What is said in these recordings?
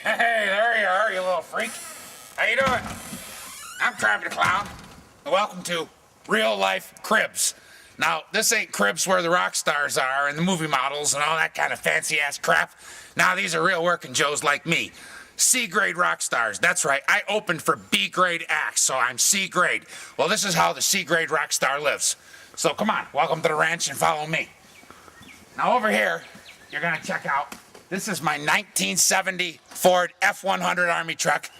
Hey, there you are, you little freak. How you doing? I'm Krabby the Clown. Welcome to Real Life Cribs. Now, this ain't cribs where the rock stars are and the movie models and all that kind of fancy-ass crap. Now, these are real working Joes like me. C-grade rock stars. That's right, I opened for B-grade acts, so I'm C-grade. Well, this is how the C-grade rock star lives. So come on, welcome to the ranch and follow me. Now, over here, you're gonna check out, this is my 1970 Ford F-100 Army truck,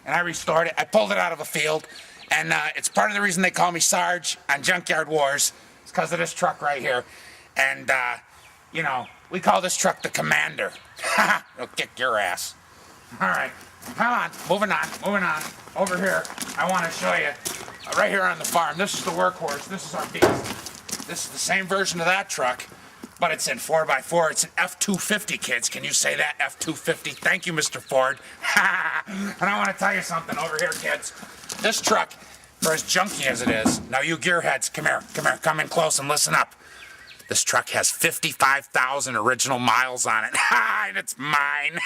and I restored it. I pulled it out of a field, and it's part of the reason they call me Sarge on Junkyard Wars. It's because of this truck right here. And, you know, we call this truck the Commander. It'll kick your ass. All right, come on, moving on. Over here, I want to show you, right here on the farm, this is the workhorse, this is our beast. This is the same version of that truck, but it's in 4x4. It's an F-250, kids. Can you say that, F-250? Thank you, Mr. Ford. And I want to tell you something over here, kids. This truck, for as junky as it is, now you gearheads, come here, come in close and listen up. This truck has 55,000 original miles on it. And it's mine,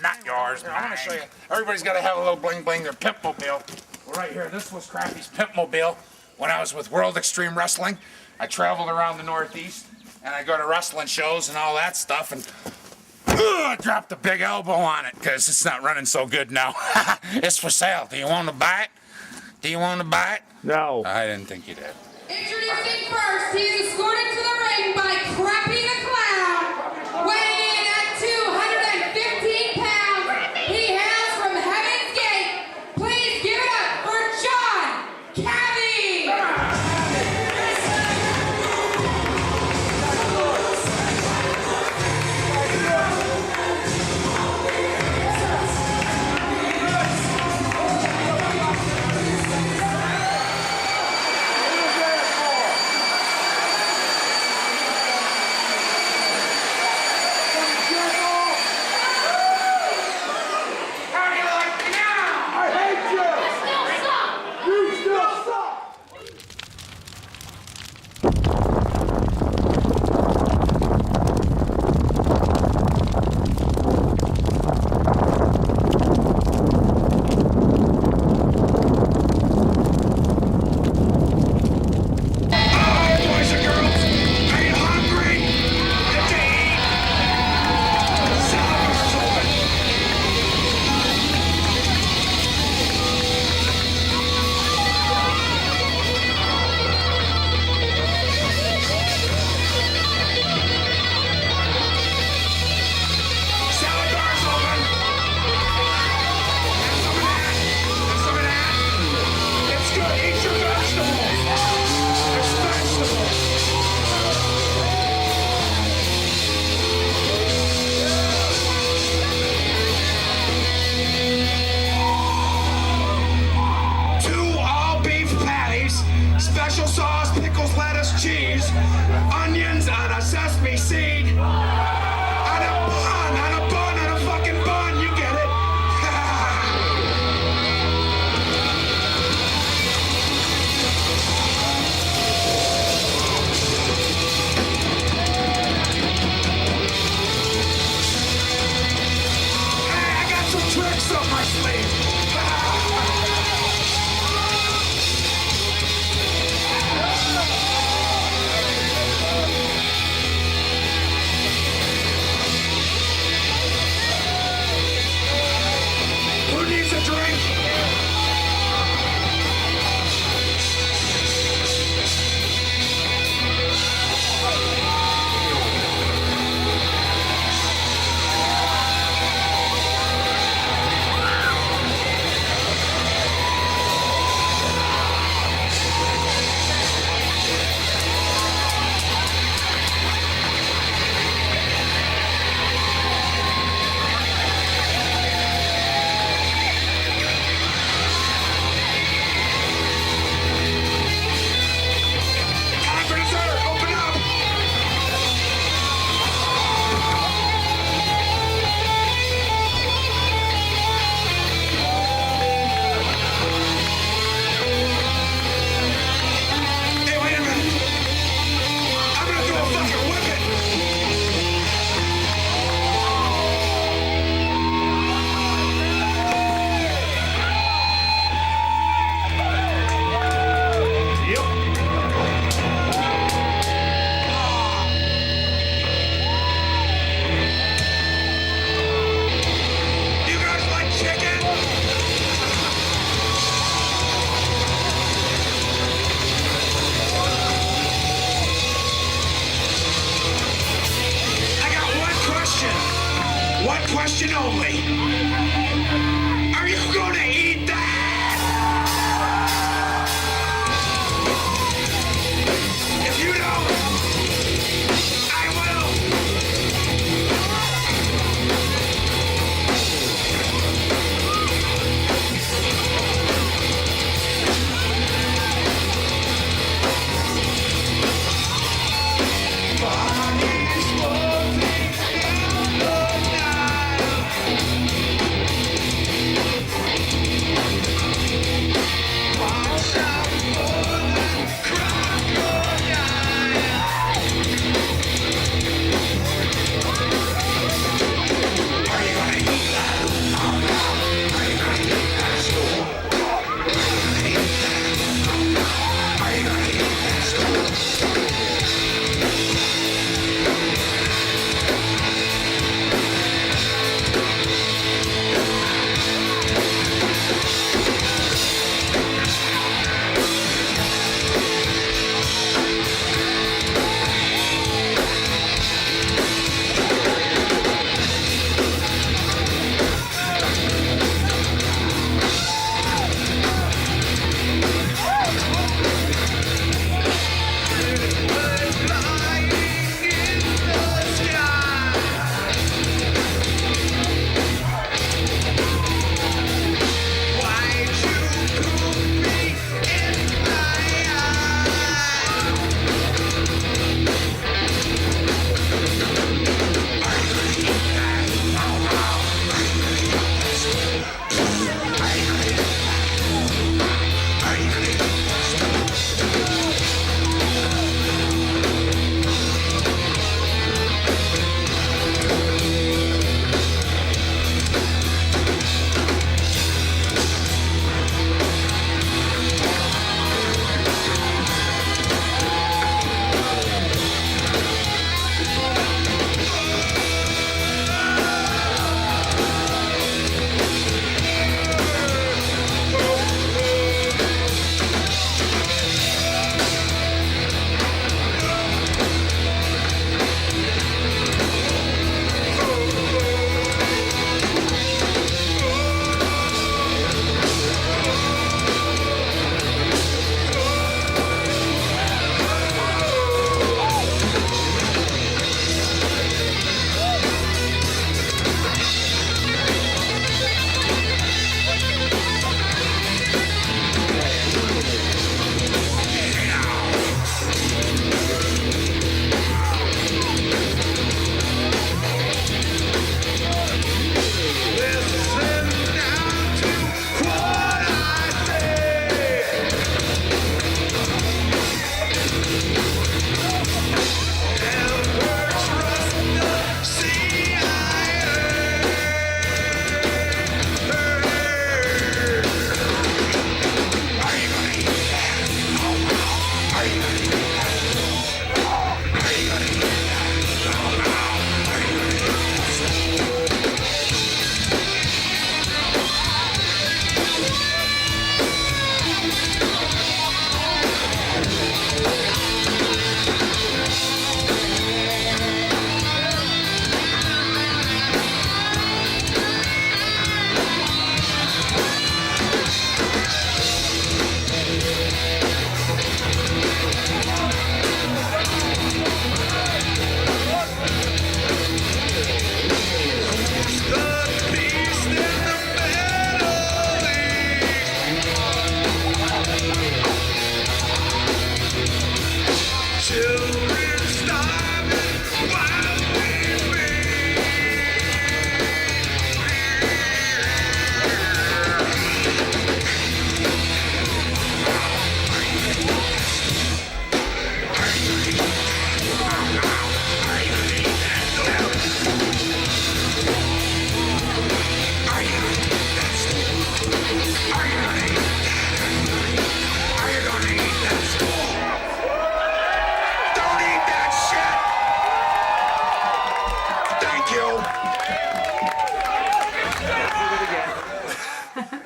not yours. Here, I want to show you. Everybody's got to have a little bling bling, their Pimp-mobile. Well, right here, this was Crappy's Pimp-mobile. When I was with World Xtreme Wrestling, I traveled around the Northeast. And I go to wrestling shows and all that stuff, and I dropped a big elbow on it because it's not running so good now. It's for sale. Do you want to buy it? No. I didn't think you did. Introducing first, he is escorted to the ring by Kreator the Clown, weighing in at 215 pounds. He hails from Heaven's Gate. Please give it up for John Cabby. Special sauce, pickles, lettuce, cheese, onions on a sesame seed, on a fucking bun, you get it? Hey, I got some tricks up my sleeve. One question only. Are you gonna eat that? If you don't, I will.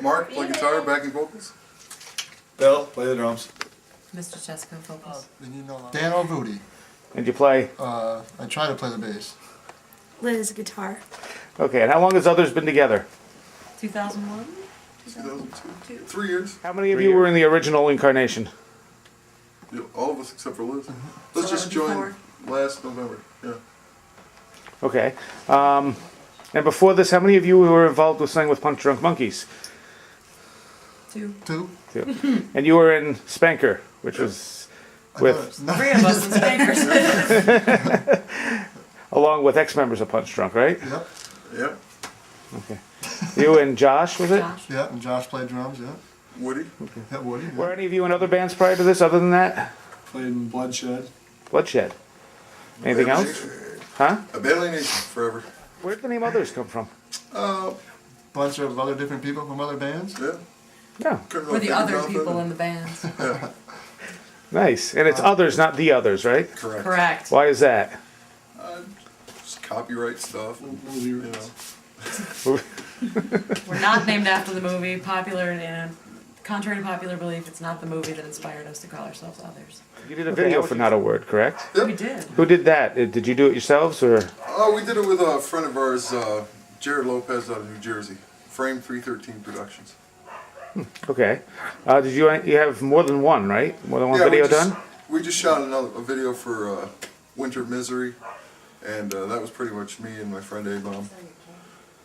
Mark, play guitar, backing vocals. Bill, play the drums. Mr. Chesko, vocals. Dan O'Voody. And you play? I try to play the bass. Liz, guitar. Okay, and how long has Others been together? 2001? 2002. 3 years. How many of you were in the original incarnation? Yeah, all of us except for Liz. So Liz just joined before. last November. Yeah. Okay. And before this, how many of you were involved with Sing with Punch Drunk Monkeys? 2. Two. And you were in Spanker, which was with, 3 of us in Spankers. along with ex-members of Punch Drunk, right? Yep. Yep. Okay. You and Josh, was it? Josh. Yeah, and Josh played drums, yeah. Woody. Yeah, Woody. Yeah. Were any of you in other bands prior to this, other than that? Played in Bloodshed. Bloodshed. Anything else? Huh? A Bailey Nation forever. Where did the name Others come from? Bunch of other different people from other bands. Yeah. Yeah. Couldn't We're really the think of other nothing. people in the bands. Nice. And it's Others, not The Others, right? Correct. Correct. Why is that? Just copyright stuff. You know. We're not named after the movie. Popular and contrary to popular belief, it's not the movie that inspired us to call ourselves Others. You did a video for Not a Word, correct? Yep. We did. Who did that? Did you do it yourselves, or? Oh, we did it with a friend of ours, Jared Lopez out of New Jersey. Frame 313 Productions. Okay. Did you have more than one, right? More than one Yeah, video done? We just shot a video for Winter Misery, and that was pretty much me and my friend A-Bomb.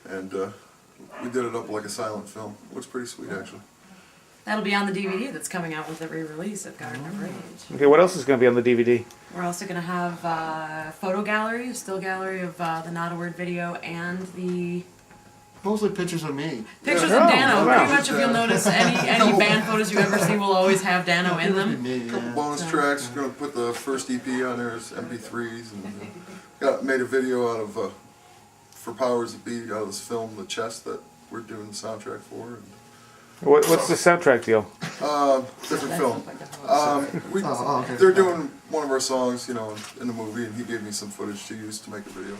And we did it up like a silent film. Looks pretty sweet, actually. That'll be on the DVD that's coming out with the re-release of Garden of Rage. Okay, what else is going to be on the DVD? We're also going to have a photo gallery, a still gallery of the Not a Word video and the Mostly pictures of me. pictures Yeah. of Dano. Oh, wow. Pretty much if you'll notice, any band photos you ever see will always have Dano in them. Me, yeah. Bonus tracks. We're gonna put the first EP on there as MP3s, and made a video out of for Powers That Be out of this film, The Chest, that we're doing the soundtrack for. And, What's the soundtrack deal? different film. Okay. They're doing one of our songs, you know, in the movie, and he gave me some footage to use to make a video.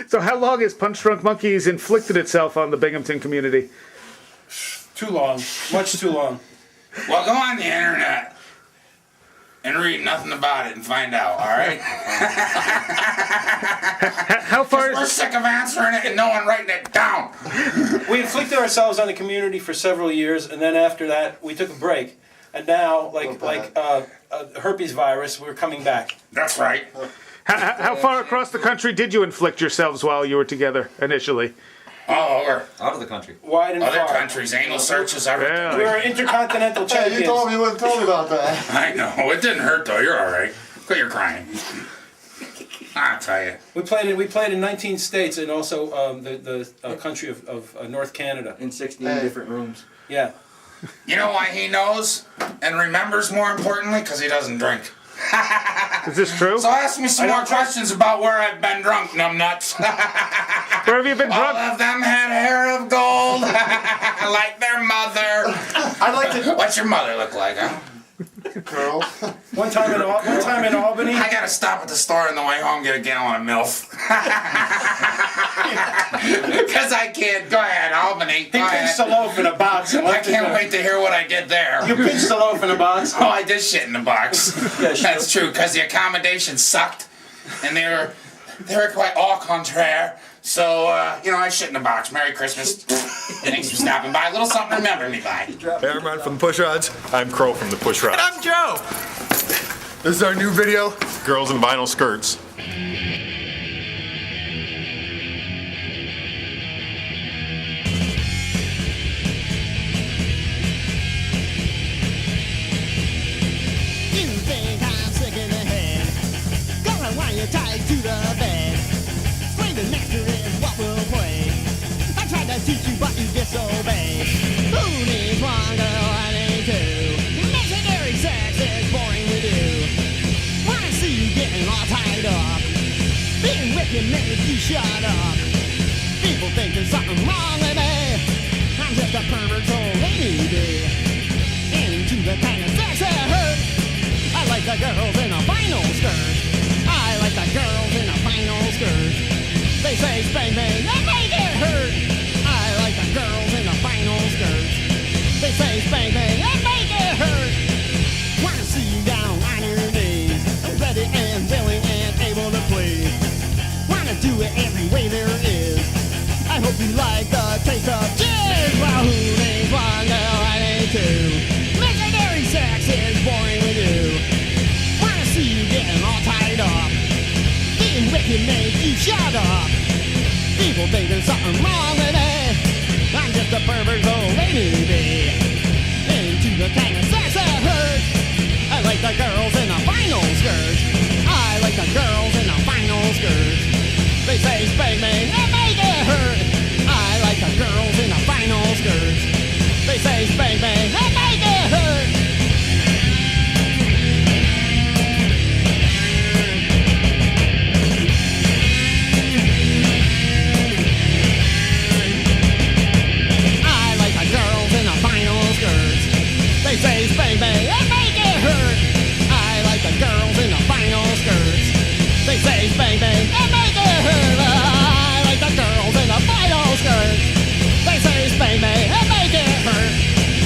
So how long has Punch Drunk Monkeys inflicted itself on the Binghamton community? Too long. Much too long. Well, go on the internet and read nothing about it and find out, all right? How far We're is sick of answering it and no one writing it down. We inflicted ourselves on the community for several years, and then after that, we took a break. And now, like herpes virus, we're coming back. That's right. how far across the country did you inflict yourselves while you were together initially? All over. Out of the country. Wide and Other far. countries, anal searches, everything. We were intercontinental Hey, champions. you told me you wouldn't tell me about that. I know. It didn't hurt, though. You're all right. Quit your crying. I'll tell you. We played in 19 states and also the country of North Canada. In 16 Hey. different rooms. Yeah. You know why he knows and remembers, more importantly? Because he doesn't drink. Is this true? So ask me some I more don't drink. questions about where I've been drunk, numbnuts. Where have you been All drunk? of them had hair of gold, like their mother. I'd like to. What's your mother look like, huh? Girl. One time in Albany. I gotta stop at the store on the way home and get a gallon of MILF. Because I can't. Go ahead, Albany. He Go pinched a ahead. loaf in a box. And I left it can't there. wait to hear what I did there. You pinched a loaf in a box. Oh, I did shit in the box. Yeah, sure. That's true, because the accommodations sucked, and they were quite au contraire. So, I shit in the box. Merry Christmas. Thanks for stopping by. A little something to remember me by. Hey, I'm Ryan from the Push Rods. I'm Crow from the Push Rods. I'm Joe. This is our new video, Girls in Vinyl Skirts. You think I'm sick in the head? Gonna want you tied to the bed. Screaming master is what we'll play. I tried to teach you, but you disobey. Who needs one girl? I need two. Missionary sex is boring to do. Wanna see you getting all tied up. Being with you makes you shut up. People think there's something wrong with me. I'm just a pervert, so lady. Into the kind of sex that hurt. I like the girls in a vinyl skirt. I like the girls in a vinyl skirt. They say spank me and make it hurt. I like the girls in a vinyl skirt. They say spank me and make it hurt. Wanna see you down on your knees, ready and willing and able to please. Wanna do it every way there is. I hope you like the taste of jizz. Well, who needs one girl? I need two. Missionary sex is boring with you. Wanna see you getting all tied up. Being with you make you shut up. People think there's something wrong with me. I'm just a pervert old lady. Into the kind of sex that hurts. I like the girls in a vinyl skirt. I like the girls in a vinyl skirt. They say spank me and make it hurt. I like the girls in a vinyl skirt. They say spank me and make it hurt. I like the girls in a vinyl skirt. They say spank me and make it hurt. I like the girls in a vinyl skirt. They say spank me and make it hurt. I like the girls in a vinyl skirt. They say spank me and make it hurt.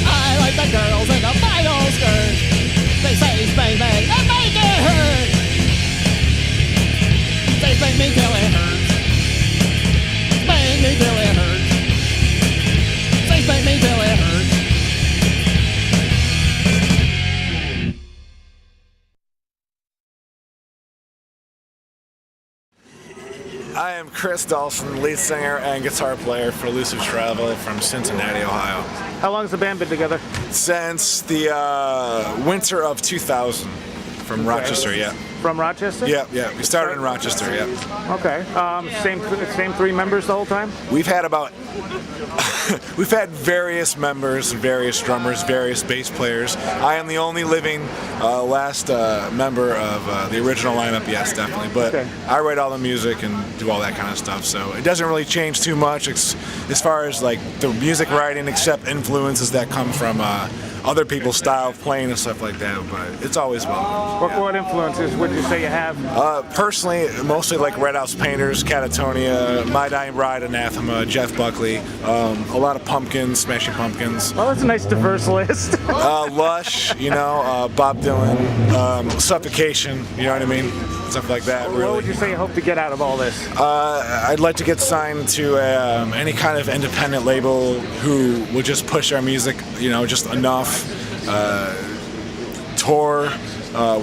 I like the girls in a vinyl skirt. They say spank me and make it hurt. They spank me till it hurts. Spank me till it hurts. They spank me till it hurts. I am Chris Dawson, lead singer and guitar player for Elusive Travel from Cincinnati, Ohio. How long has the band been together? Since the winter of 2000 from Rochester, yeah. From Rochester? Yeah. We started in Rochester, yeah. Okay. Same three members the whole time? We've had we've had various members, various drummers, various bass players. I am the only living last member of the original lineup, yes, definitely. But Okay. I write all the music and do all that kind of stuff, so it doesn't really change too much as far as like the music writing, except influences that come from other people's style of playing and stuff like that, but it's always welcome. What influences would you say you have? Personally, mostly like Red House Painters, Catatonia, My Dying Bride, Anathema, Jeff Buckley, a lot of Pumpkins, Smashing Pumpkins. Well, that's a nice diverse list. Lush, you know, Bob Dylan, Suffocation, you know what I mean? Stuff like that, really. What would you say you hope to get out of all this? I'd like to get signed to any kind of independent label who will just push our music, you know, just enough. Tour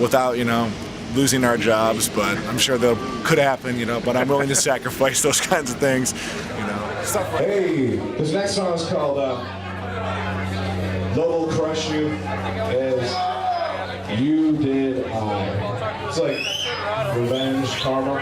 without, you know, losing our jobs, but I'm sure that could happen, you know, but I'm willing to sacrifice those kinds of things, you know. Stuff like Hey, this next song is called Love Will Crush You As You Did I. It's like revenge, karma.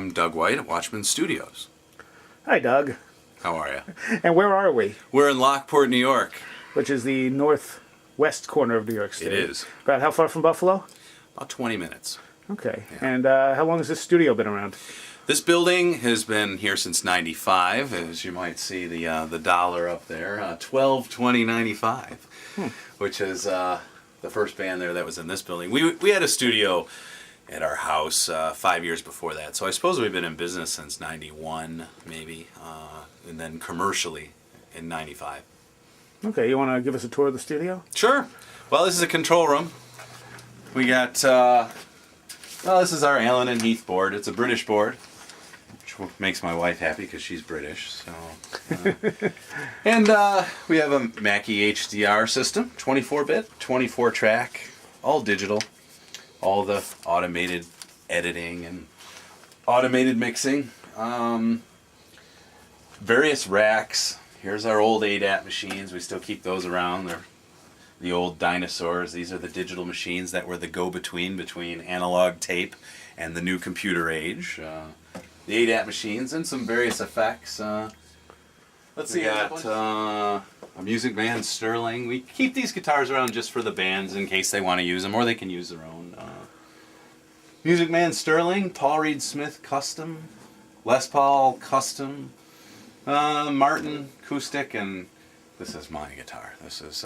I'm Doug White at Watchman Studios. Hi, Doug. How are you? And where are we? We're in Lockport, New York. Which is the northwest corner of New York State. It is. About how far from Buffalo? About 20 minutes. Okay. Yeah. And how long has this studio been around? This building has been here since '95, as you might see the dollar up there, 12/20/95, which is the first band there that was in this building. We had a studio at our house 5 years before that, so I suppose we've been in business since '91, maybe, and then commercially in '95. Okay, you want to give us a tour of the studio? Sure. Well, this is a control room. We got, well, this is our Allen and Heath board. It's a British board, which makes my wife happy because she's British. So, and we have a Mackie HDR system, 24-bit, 24-track, all digital, all the automated editing and automated mixing. Various racks. Here's our old ADAT machines. We still keep those around. They're the old dinosaurs. These are the digital machines that were the go-between between analog tape and the new computer age. The ADAT machines and some various effects. Let's see, we got a Music Man Sterling. We keep these guitars around just for the bands in case they want to use them, or they can use their own. Music Man Sterling, Paul Reed Smith Custom, Les Paul Custom, Martin acoustic, and this is my guitar. This is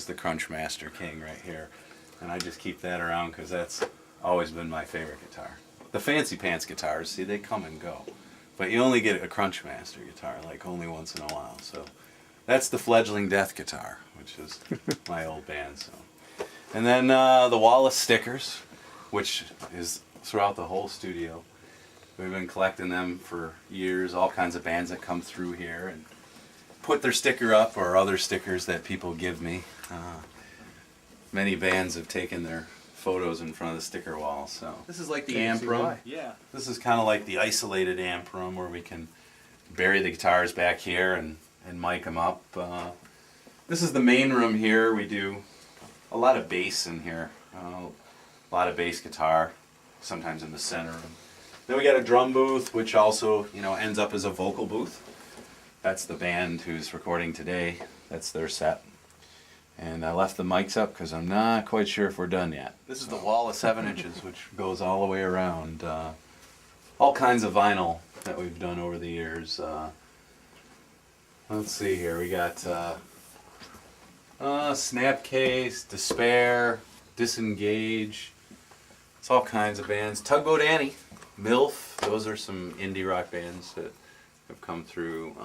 the Crunch Master King right here, and I just keep that around because that's always been my favorite guitar. The fancy pants guitars, see, they come and go, but you only get a Crunch Master guitar like only once in a while. So that's the Fledgling Death guitar, which is my old band. So, and then the Wallace stickers, which is throughout the whole studio. We've been collecting them for years, all kinds of bands that come through here and put their sticker up, or other stickers that people give me. Many bands have taken their photos in front of the sticker wall. So this is like the amp room. Yeah. This is kind of like the isolated amp room where we can bury the guitars back here and mic them up. This is the main room here. We do a lot of bass in here. A lot of bass guitar, sometimes in the center. Then we got a drum booth, which also, ends up as a vocal booth. That's the band who's recording today. That's their set. And I left the mics up because I'm not quite sure if we're done yet. This is the wall of 7 inches, which goes all the way around. All kinds of vinyl that we've done over the years. Let's see here. We got Snapcase, Despair, Disengage. It's all kinds of bands. Tugboat Annie, MILF. Those are some indie rock bands that have come through.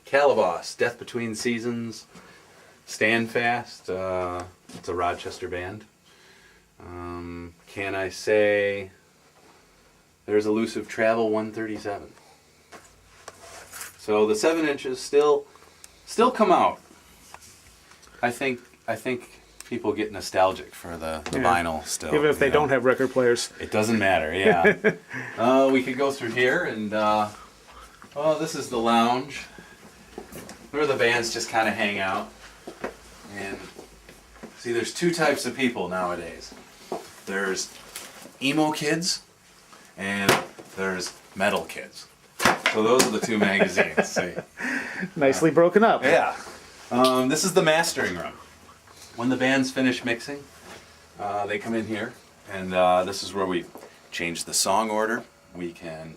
Calaboss, Death Between Seasons, Stand Fast, it's a Rochester band. Can I say there's Elusive Travel 137. So the 7 inches still come out. I think people get nostalgic for the vinyl still. Even if they don't have record players. It doesn't matter, yeah. We could go through here and, this is the lounge where the bands just kind of hang out. And see, there's two types of people nowadays. There's emo kids and there's metal kids. So those are the two magazines. See? Nicely broken up. Yeah. This is the mastering room. When the bands finish mixing, they come in here, and this is where we change the song order. We can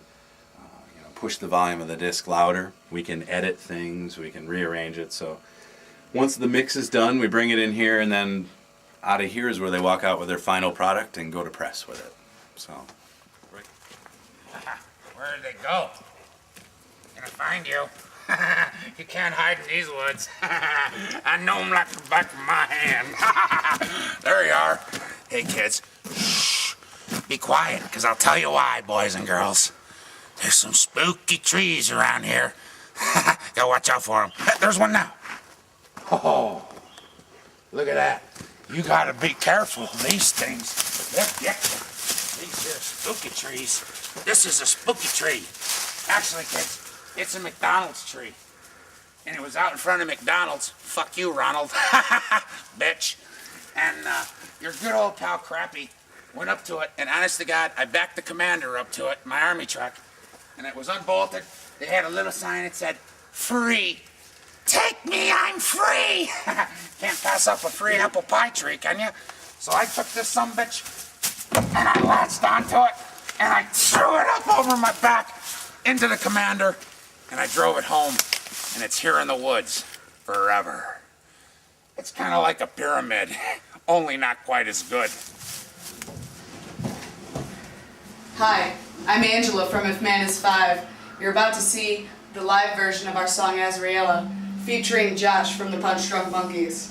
push the volume of the disc louder. We can edit things. We can rearrange it. So once the mix is done, we bring it in here, and then out of here is where they walk out with their final product and go to press with it. So. Where did they go? Gonna find you. You can't hide in these woods. I know them like the back of my hand. There you are. Hey, kids. Shh. Be quiet, because I'll tell you why, boys and girls. There's some spooky trees around here. Gotta watch out for them. There's one now. Oh, look at that. You gotta be careful of these things. Yep. These are spooky trees. This is a spooky tree. Actually, kids, it's a McDonald's tree. And it was out in front of McDonald's. Fuck you, Ronald. Bitch. And your good old pal Crappy went up to it, and honest to God, I backed the commander up to it, my army truck, and it was unbolted. They had a little sign that said, "Free. Take me, I'm free." Can't pass up a free apple pie tree, can you? So I took this sumbitch, and I latched onto it, and I threw it up over my back into the commander, and I drove it home, and it's here in the woods forever. It's kind of like a pyramid, only not quite as good. Hi, I'm Angela from If Man Is Five. You're about to see the live version of our song Azraella, featuring Josh from the Punch Drunk Monkeys.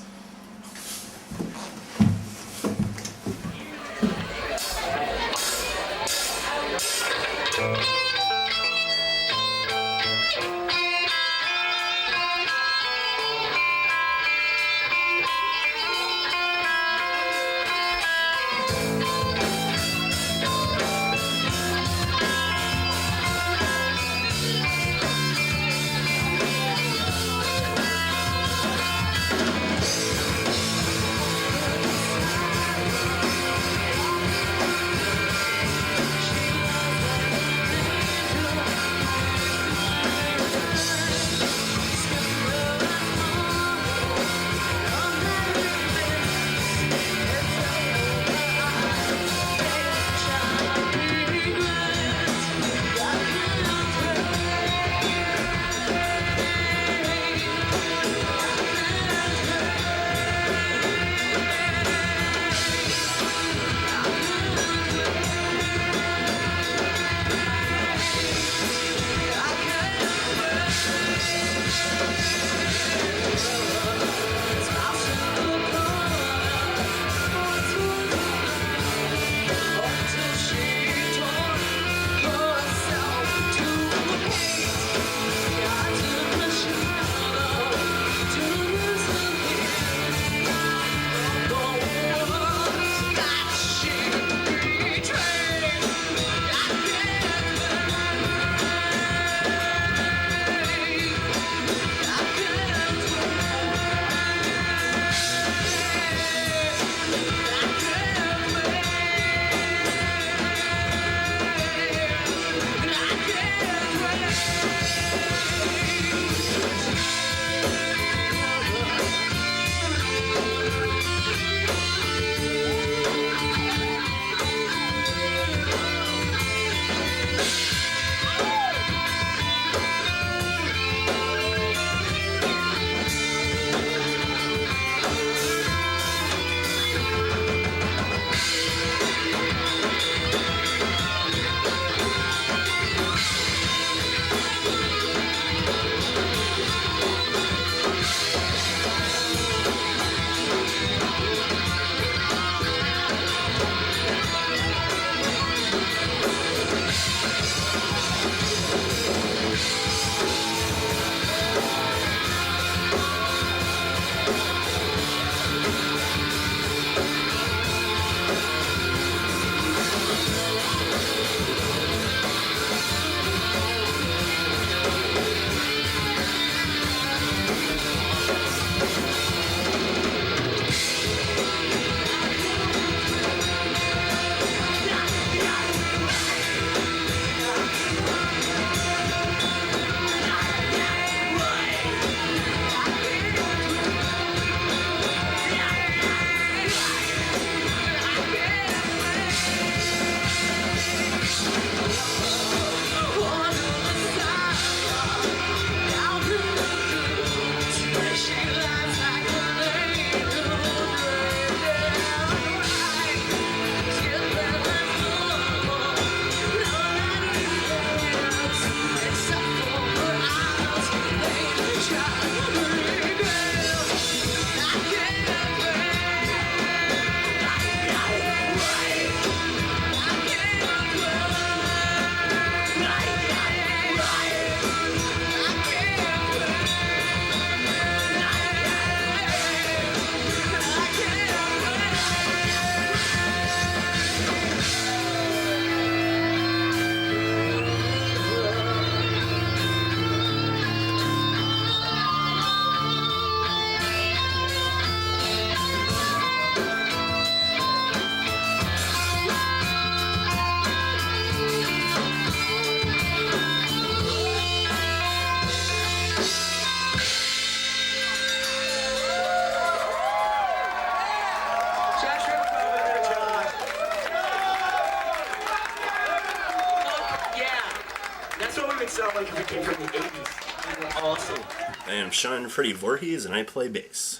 sound like you came from the 80s. Awesome. I am Sean Freddie Voorhees, and I play bass.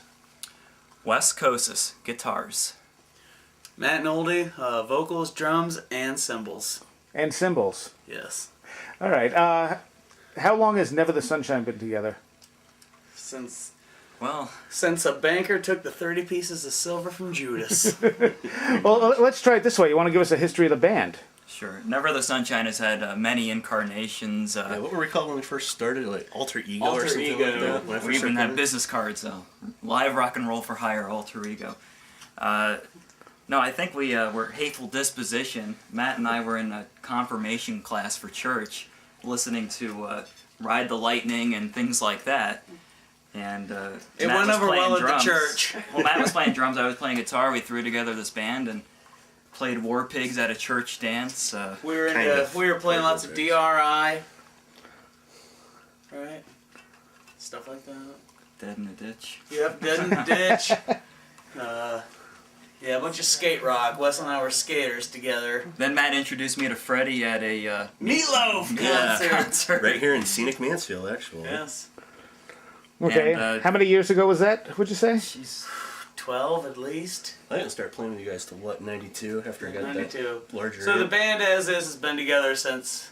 Wes Kosis, guitars. Matt Nolde, vocals, drums, and cymbals. And cymbals. Yes. All right. How long has Never the Sunshine been together? Since a banker took the 30 pieces of silver from Judas. Well, let's try it this way. You want to give us a history of the band? Sure. Never the Sunshine has had many incarnations. What were we called when we first started? Like Alter Ego Alter or something Ego. like that? When I We first even started had business cards, live rock and roll for hire, Alter Ego. No, I think we were Hateful Disposition. Matt and I were in a confirmation class for church, listening to Ride the Lightning and things like that. And It Matt went was over playing well at the drums. church. Well, Matt was playing drums, I was playing guitar. We threw together this band and played War Pigs at a church dance. We were playing lots of DRI. Right? Stuff like that. Dead in a Ditch. Yep, Dead in the Ditch. Yeah, a bunch of skate rock. Wes and I were skaters together. Then Matt introduced me to Freddie at a Meatloaf concert. Right here in scenic Mansfield, actually. Yes. Okay. And, How many years ago was that, would you say? 12 at least. I didn't start playing with you guys till what, 92? After I got 92. that larger. So the band as is has been together since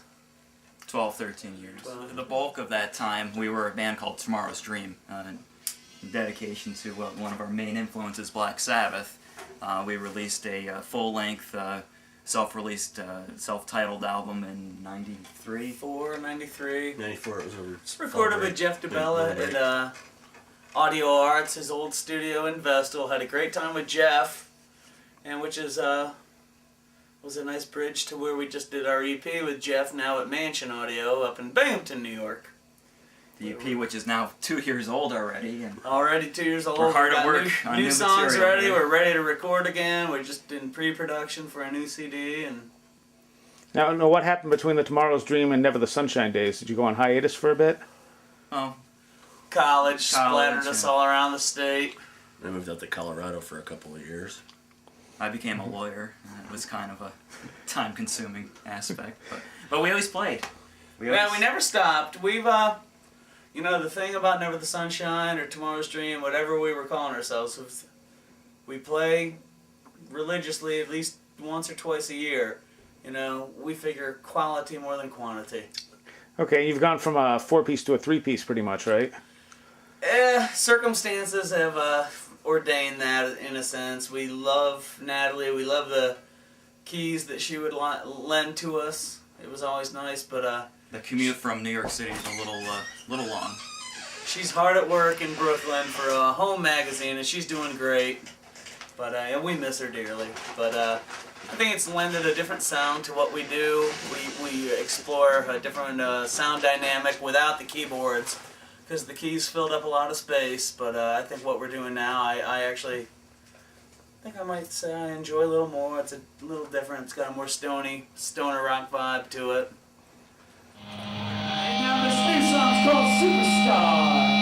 12, 13 years. The bulk of that time, we were a band called Tomorrow's Dream. In dedication to one of our main influences, Black Sabbath. We released a full-length, self-released, self-titled album in 93. 93. 94, it was over. Recorded with Jeff DeBella at Audio Arts, his old studio in Vestal. Had a great time with Jeff, and which is was a nice bridge to where we just did our EP with Jeff now at Mansion Audio up in Binghamton, New York. The EP, which is now 2 years old already. And already 2 years old. We're hard We at got work on new songs material, ready. yeah. We're ready to record again. We're just in pre-production for a new CD. And Now, what happened between the Tomorrow's Dream and Never the Sunshine days? Did you go on hiatus for a bit? college splattered us all around the state. I moved out to Colorado for a couple of years. I became a lawyer. It was kind of a time-consuming aspect, but we always played. We never stopped. We've, you know, the thing about Never the Sunshine or Tomorrow's Dream, whatever we were calling ourselves, was we play religiously at least once or twice a year. You know, we figure quality more than quantity. Okay, you've gone from a 4-piece to a 3-piece pretty much, right? Circumstances have ordained that in a sense. We love Natalie. We love the keys that she would lend to us. It was always nice, but the commute from New York City is a little long. She's hard at work in Brooklyn for a home magazine, and she's doing great. But and we miss her dearly. But I think it's lended a different sound to what we do. We explore a different sound dynamic without the keyboards, because the keys filled up a lot of space. But I think what we're doing now, I actually think I might say I enjoy a little more. It's a little different. It's got a more stoner rock vibe to it. And now this new song's called Superstar.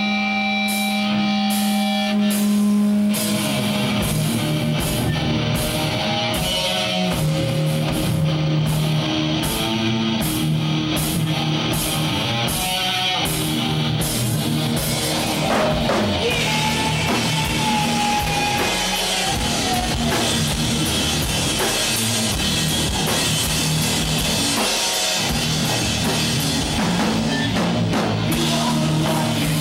You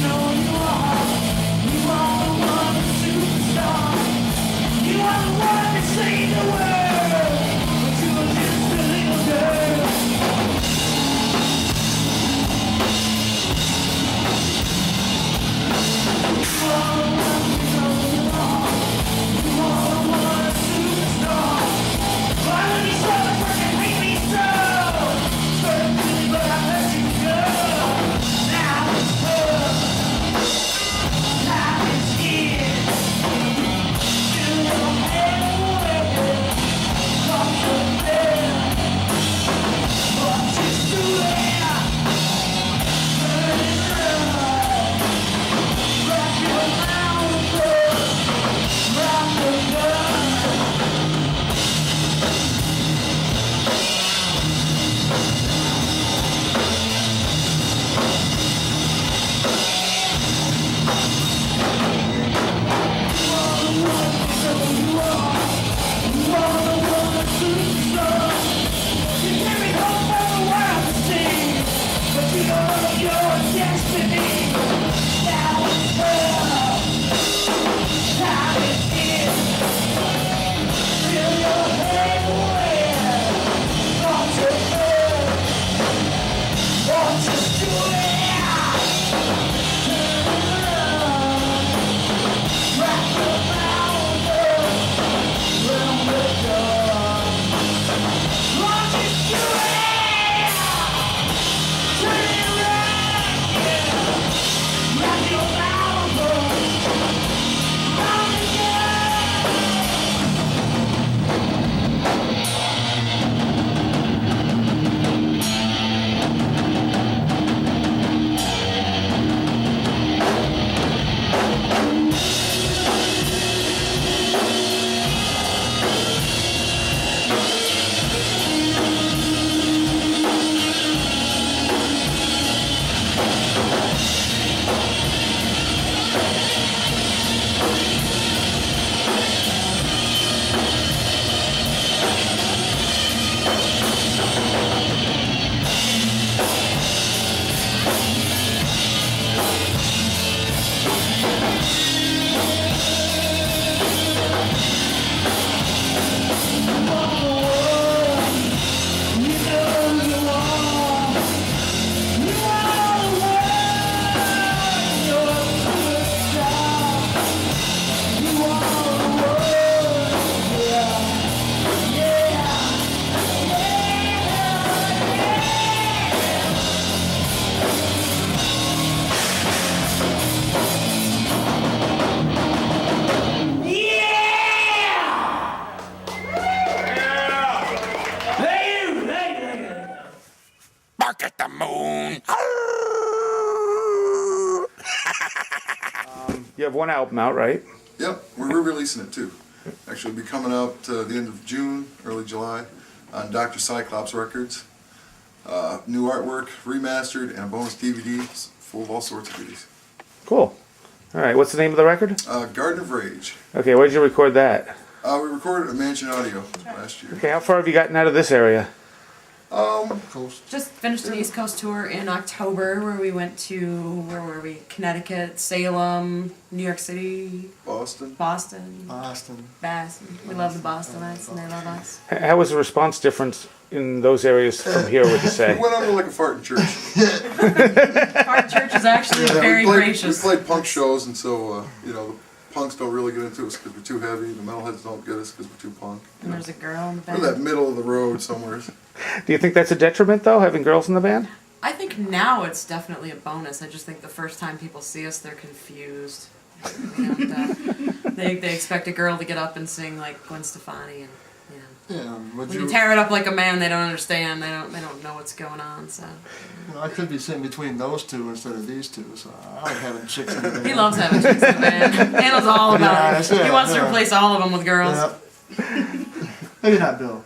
one album out, right? Yep, we're re-releasing it too. Actually, it'll be coming out the end of June, early July, on Dr. Cyclops Records. New artwork, remastered, and a bonus DVD full of all sorts of goodies. Cool. All right, what's the name of the record? Garden of Rage. Okay, where did you record that? We recorded at Mansion Audio last year. Okay, how far have you gotten out of this area? Just finished an East Coast tour in October where we went to, where were we? Connecticut, Salem, New York City, Boston. Boston. We love the Bostonites and they love us. How was the response difference in those areas from here, would you say? We went under like a fart in church. Fart Church is actually very gracious. We played punk shows, and so, the punks don't really get into us because we're too heavy. The metalheads don't get us because we're too punk. And there's a girl in the band. We're that middle of the road somewhere. Do you think that's a detriment, though, having girls in the band? I think now it's definitely a bonus. I just think the first time people see us, they're confused. They expect a girl to get up and sing like Gwen Stefani, and when you tear it up like a man, they don't understand. They don't know what's going on. So I could be sitting between those two instead of these two. So I like having chicks in the band. he loves having chicks in the band. Daniel's all about it. He wants to replace all of them with girls. Maybe not Bill.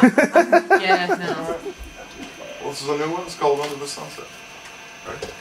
Yeah, no. Well, this is a new one. It's called Under the Sunset. Right?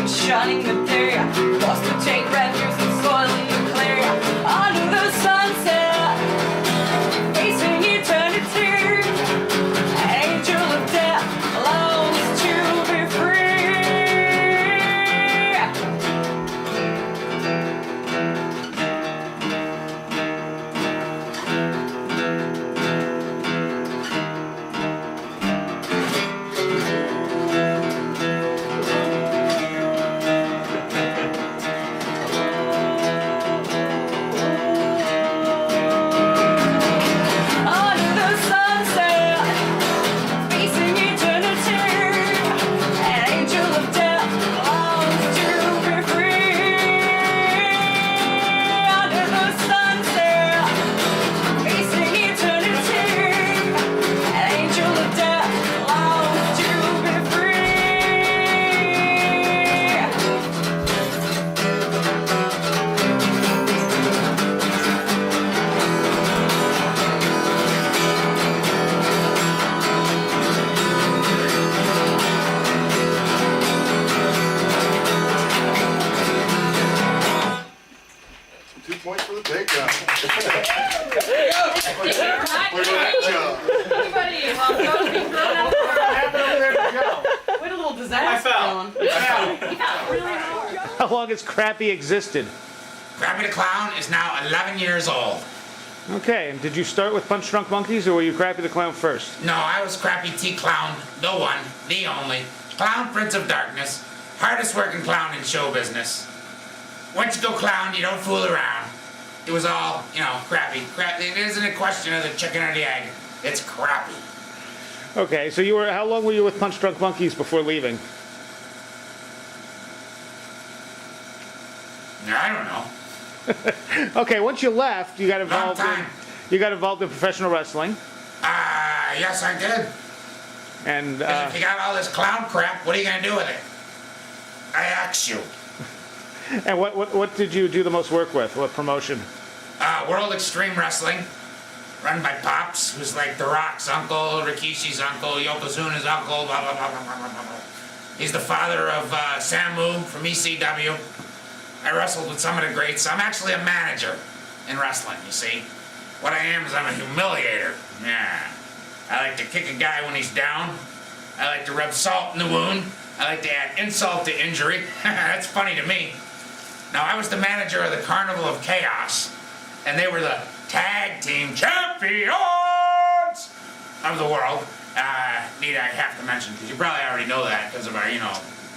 Shunning the day, lost to take refuge in soil and the clear. Under the sunset, facing eternity, angel of death longs to be How long has Crappy existed? Crappy the Clown is now 11 years old. Okay, and did you start with Punch Drunk Monkeys, or were you Crappy the Clown first? No, I was Crappy T Clown, the one, the only, Clown Prince of Darkness, hardest working clown in show business. Once you go clown, you don't fool around. It was all, Crappy. It isn't a question of the chicken or the egg. It's Crappy. Okay, so how long were you with Punch Drunk Monkeys before leaving? I don't know. Okay, once you left, you got involved Long time. in professional wrestling. Yes, I did. And If you got all this clown crap, what are you gonna do with it? I ask you. and what did you do the most work with? What promotion? World Xtreme Wrestling, run by Pops, who's like The Rock's uncle, Rikishi's uncle, Yokozuna's uncle, blah, blah, blah, blah, blah, blah, blah. He's the father of Samu from ECW. I wrestled with some of the greats. I'm actually a manager in wrestling, you see. What I am is I'm a humiliator. Yeah. I like to kick a guy when he's down. I like to rub salt in the wound. I like to add insult to injury. That's funny to me. Now, I was the manager of the Carnival of Chaos, and they were the tag team champions of the world. Need I have to mention, because you probably already know that because of our,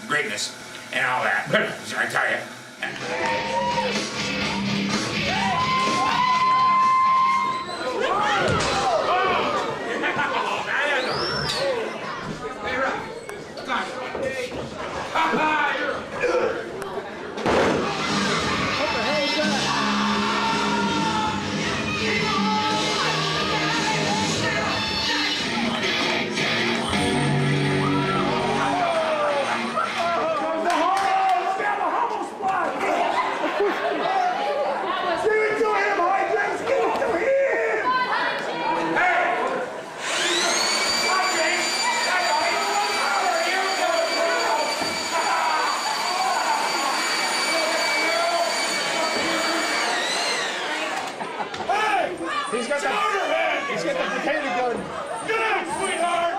greatness and all that. I tell you. He's got the potato gun. Get out, sweetheart!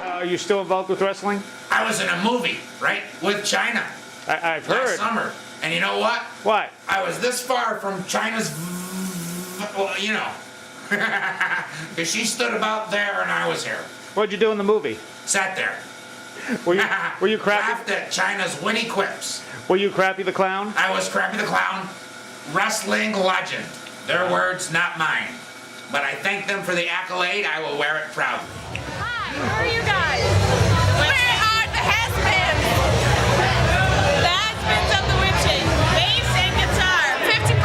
Are you still involved with wrestling? I was in a movie, right, with China. I've heard. Last summer. And you know what? What? I was this far from China's, well, because she stood about there and I was here. What'd you do in the movie? Sat there. Were you Crappy? Laughed at China's witty quips. Were you Crappy the Clown? I was Crappy the Clown. Wrestling legend. Their words, not mine. But I thank them for the accolade. I will wear it proudly. Hi, who are you guys? We are the has-beens. The has-beens of the witching. Bass and guitar, 50%.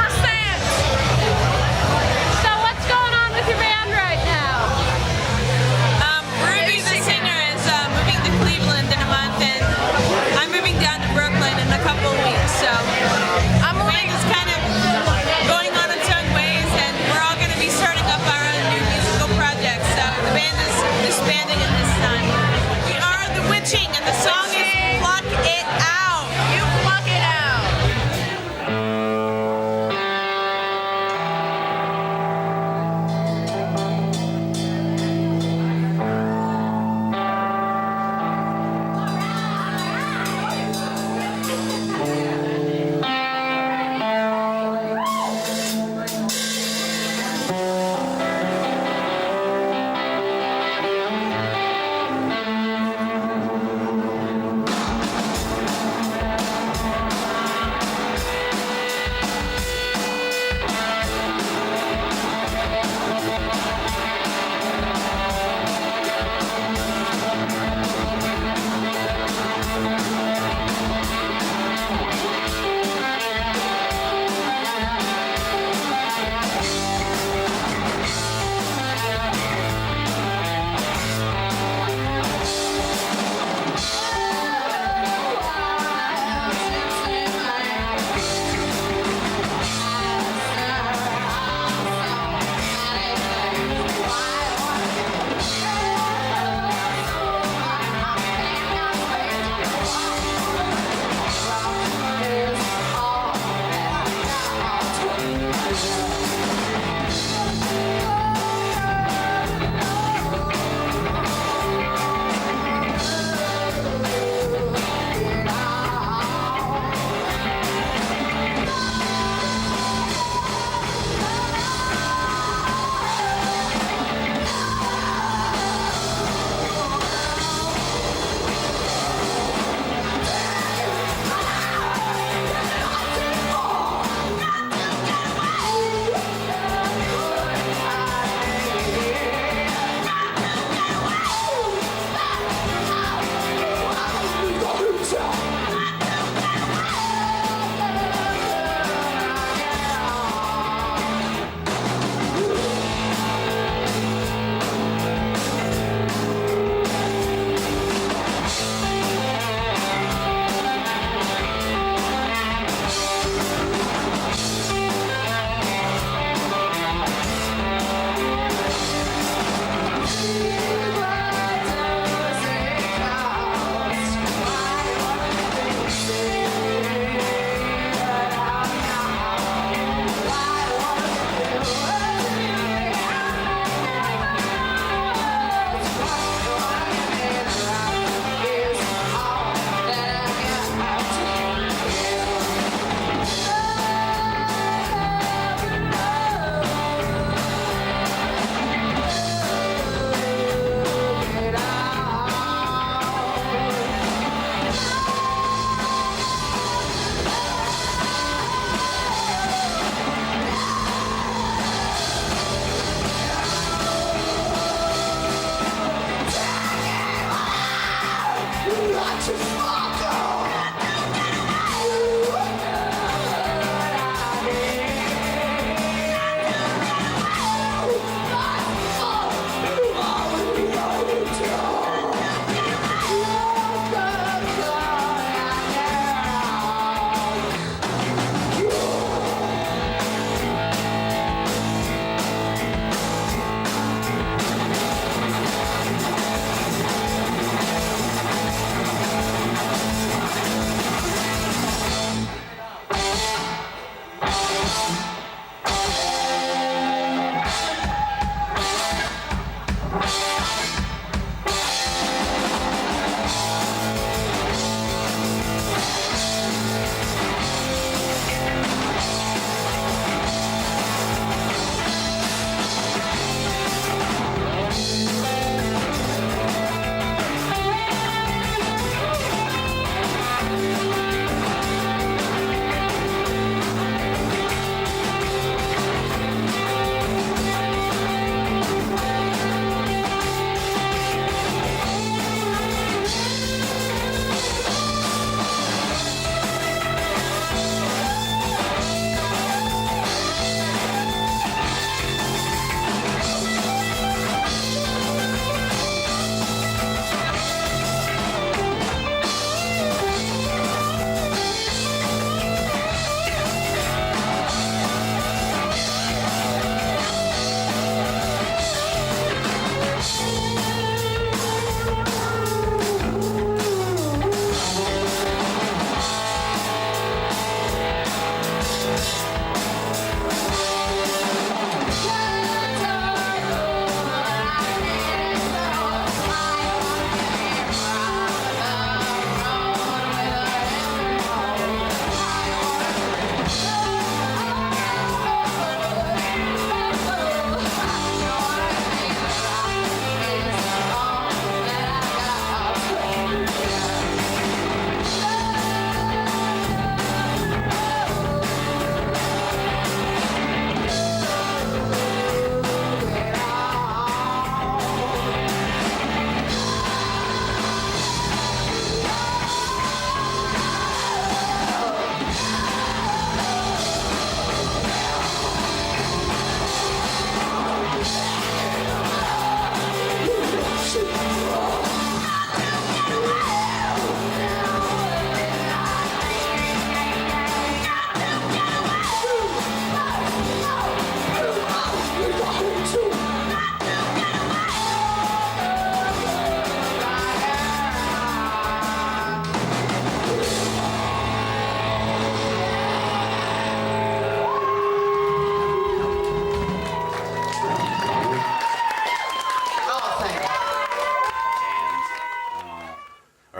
So what's going on with your band right now? Ruby, the singer, is moving to Cleveland in a month, and I'm moving down to Brooklyn in a couple of weeks. So the band is kind of going on its own ways, and we're all going to be starting up our own new musical projects. So the band is disbanding at this time. We are the witching, and the song is "Pluck It Out." You pluck it out.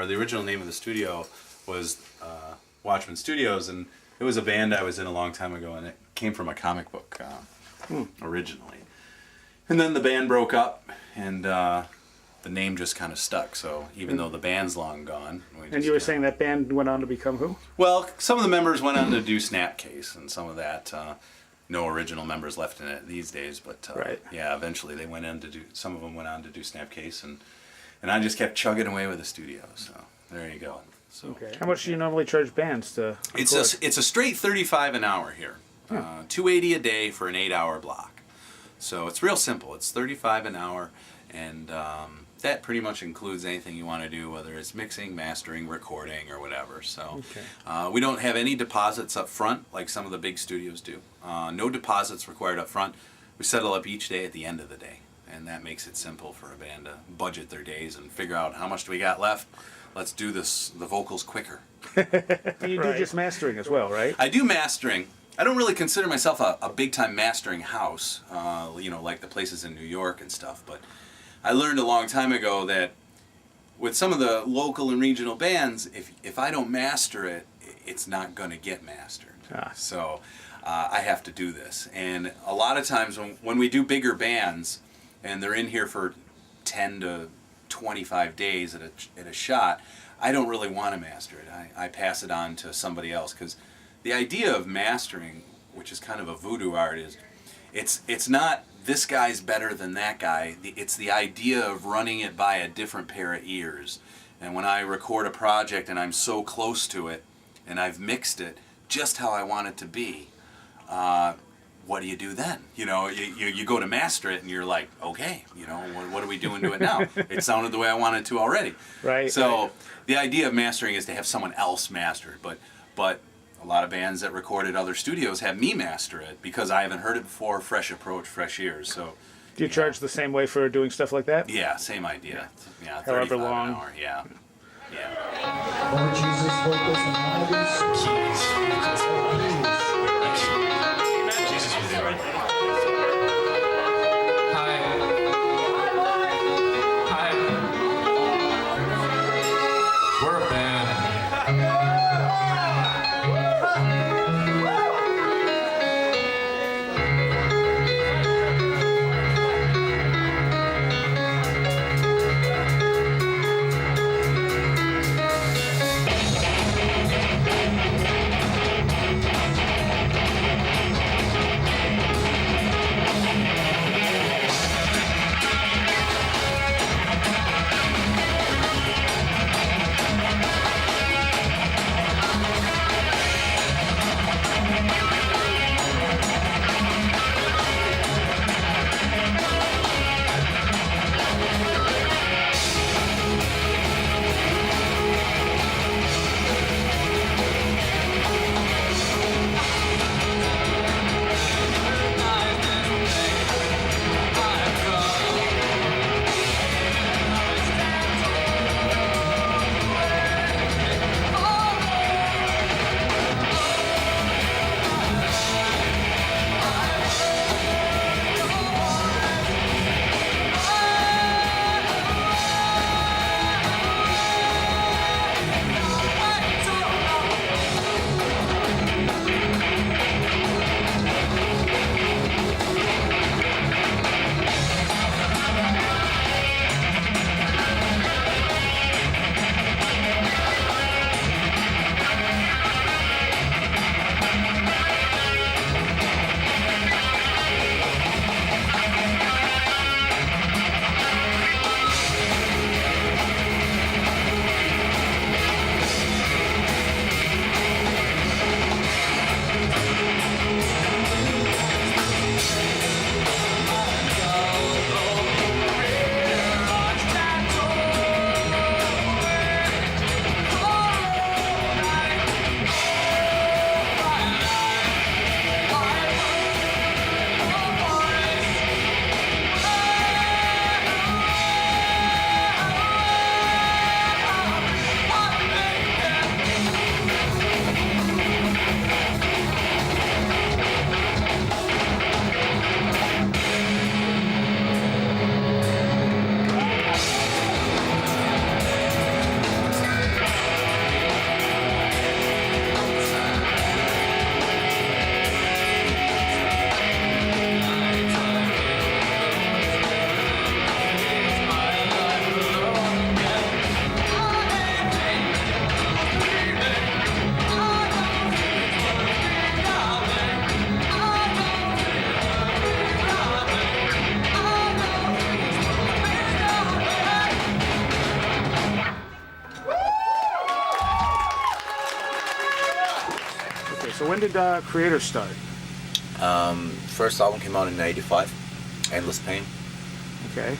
The original name of the studio was Watchman Studios, and it was a band I was in a long time ago, and it came from a comic book originally. And then the band broke up, and the name just kind of stuck. So even though the band's long gone, and you were saying that band went on to become who? Well, some of the members went on to do Snapcase, and some of that. No original members left in it these days, but right. Yeah, eventually they went on to do. Some of them went on to do Snapcase, and I just kept chugging away with the studio. So there you go. So okay. How much do you normally charge bands to record? It's a straight $35 an hour here, $280 a day for an 8-hour block. So it's real simple. It's $35 an hour, and that pretty much includes anything you want to do, whether it's mixing, mastering, recording, or whatever. So we don't have any deposits up front like some of the big studios do. No deposits required up front. We settle up each day at the end of the day, and that makes it simple for a band to budget their days and figure out how much do we got left. Let's do the vocals quicker. You do just mastering as well, right? I do mastering. I don't really consider myself a big-time mastering house, like the places in New York and stuff, but I learned a long time ago that with some of the local and regional bands, if I don't master it, it's not going to get mastered. So I have to do this. And a lot of times when we do bigger bands, and they're in here for 10 to 25 days at a shot, I don't really want to master it. I pass it on to somebody else, because the idea of mastering, which is kind of a voodoo art, is it's not this guy's better than that guy. It's the idea of running it by a different pair of ears And when I record a project and I'm so close to it, and I've mixed it just how I want it to be, what do you do then? You know, you go to master it and you're like, okay, you know, what are we doing to it now? It sounded the way I wanted it to already. Right. So the idea of mastering is to have someone else master it, but a lot of bands that record at other studios have me master it because I haven't heard it before. Fresh approach, fresh ears. So. Do you charge the same way for doing stuff like that? Yeah, same idea. Yeah, however 35 long. an hour. Yeah. Lord Jesus, focus on Jesus was there, right? Hi. We're a band. So when did Kreator start? First album came out in '85, Endless Pain. Okay.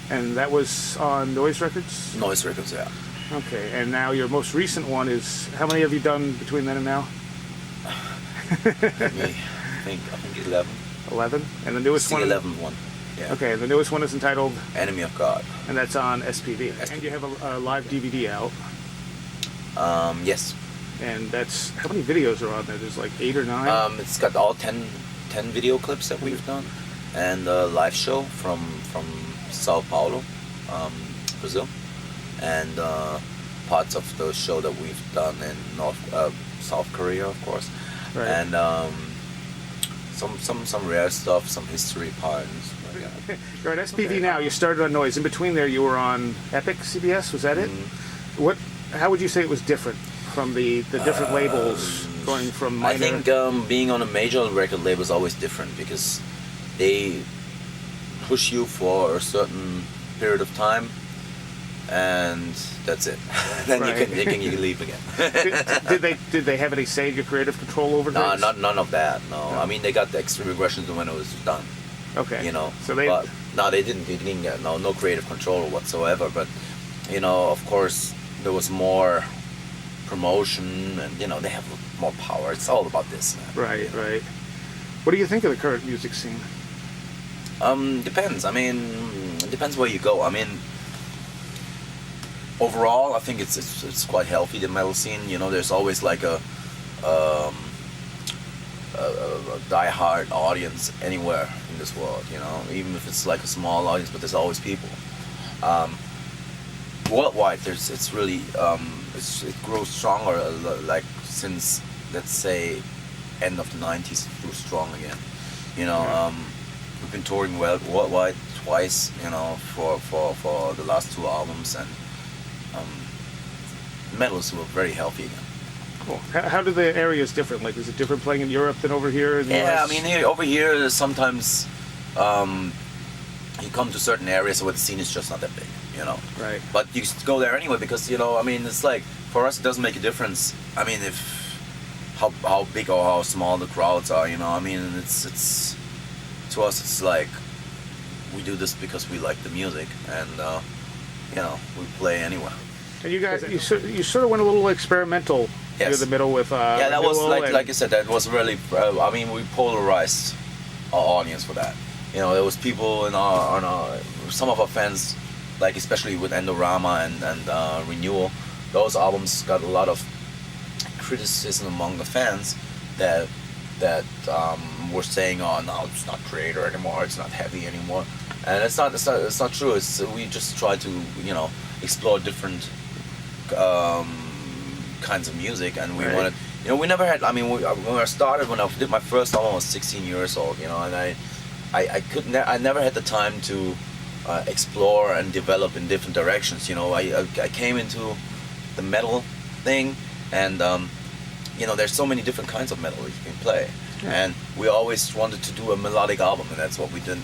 And that was on Noise Records? Noise Records, yeah. Okay, and now your most recent one is, how many have you done between then and now? I think 11. 11? And the newest Still one? 11 one. Yeah. Okay, the newest one is entitled? Enemy of God. And that's on SPV. And you have a live DVD out. Yes. And that's, how many videos are on there? There's like 8 or 9? It's got all 10 video clips that we've done, and a live show from Sao Paulo, Brazil, and parts of the show that we've done in South Korea, of course, right. And some rare stuff, some history parts. You're at SPV now. You started on Noise. In between there, you were on Epic CBS. Was that it? How would you say it was different from the different labels going from minor? I think being on a major record label is always different because they push you for a certain period of time, and that's it. Then Right. you can leave again. Did they have any say in your creative control over No, things? none of that. No. I mean, they got the Xtreme Regressions when it was done. Okay. You know. So they. But no, they didn't. They didn't get no creative control whatsoever. But you know, of course, there was more promotion, and you know, they have more power. It's all about this, man. Right. Right. What do you think of the current music scene? Depends. I mean, it depends where you go. I mean, overall, I think it's quite healthy, the metal scene. You know, there's always like a die-hard audience anywhere in this world. You know, even if it's like a small audience, but there's always people. Worldwide, it's really it grows stronger. Like since, let's say, end of the '90s, it grew strong again. You know. We've been touring worldwide twice, you know, for the last 2 albums, and metals were very healthy again. Cool. How do the areas differ? Like, is it different playing in Europe than over here in the Yeah, US? I mean, over here sometimes you come to certain areas where the scene is just not that big, you know. Right. But you go there anyway because, you know, I mean, it's like, for us it doesn't make a difference. I mean, if how big or how small the crowds are, you know. I mean, it's to us it's like we do this because we like the music, and you know, we play anywhere. And you guys, you sort of went a little experimental Yes. near the middle with Yeah, that was Renewal and- like I said, that was really. I mean, we polarized our audience for that. You know, there was people in some of our fans, like especially with Endorama and Renewal. Those albums got a lot of criticism among the fans that were saying, "Oh no, it's not Kreator anymore. It's not heavy anymore," and it's not true. We just try to, you know, explore different kinds of music, and we Right. wanted, you know, we never had. I mean, when I started, when I did my first album, I was 16 years old, you know, and I never had the time to explore and develop in different directions. You know, I came into the metal thing, and you know, there's so many different kinds of metal you can play. Yeah. And we always wanted to do a melodic album, and that's what we've done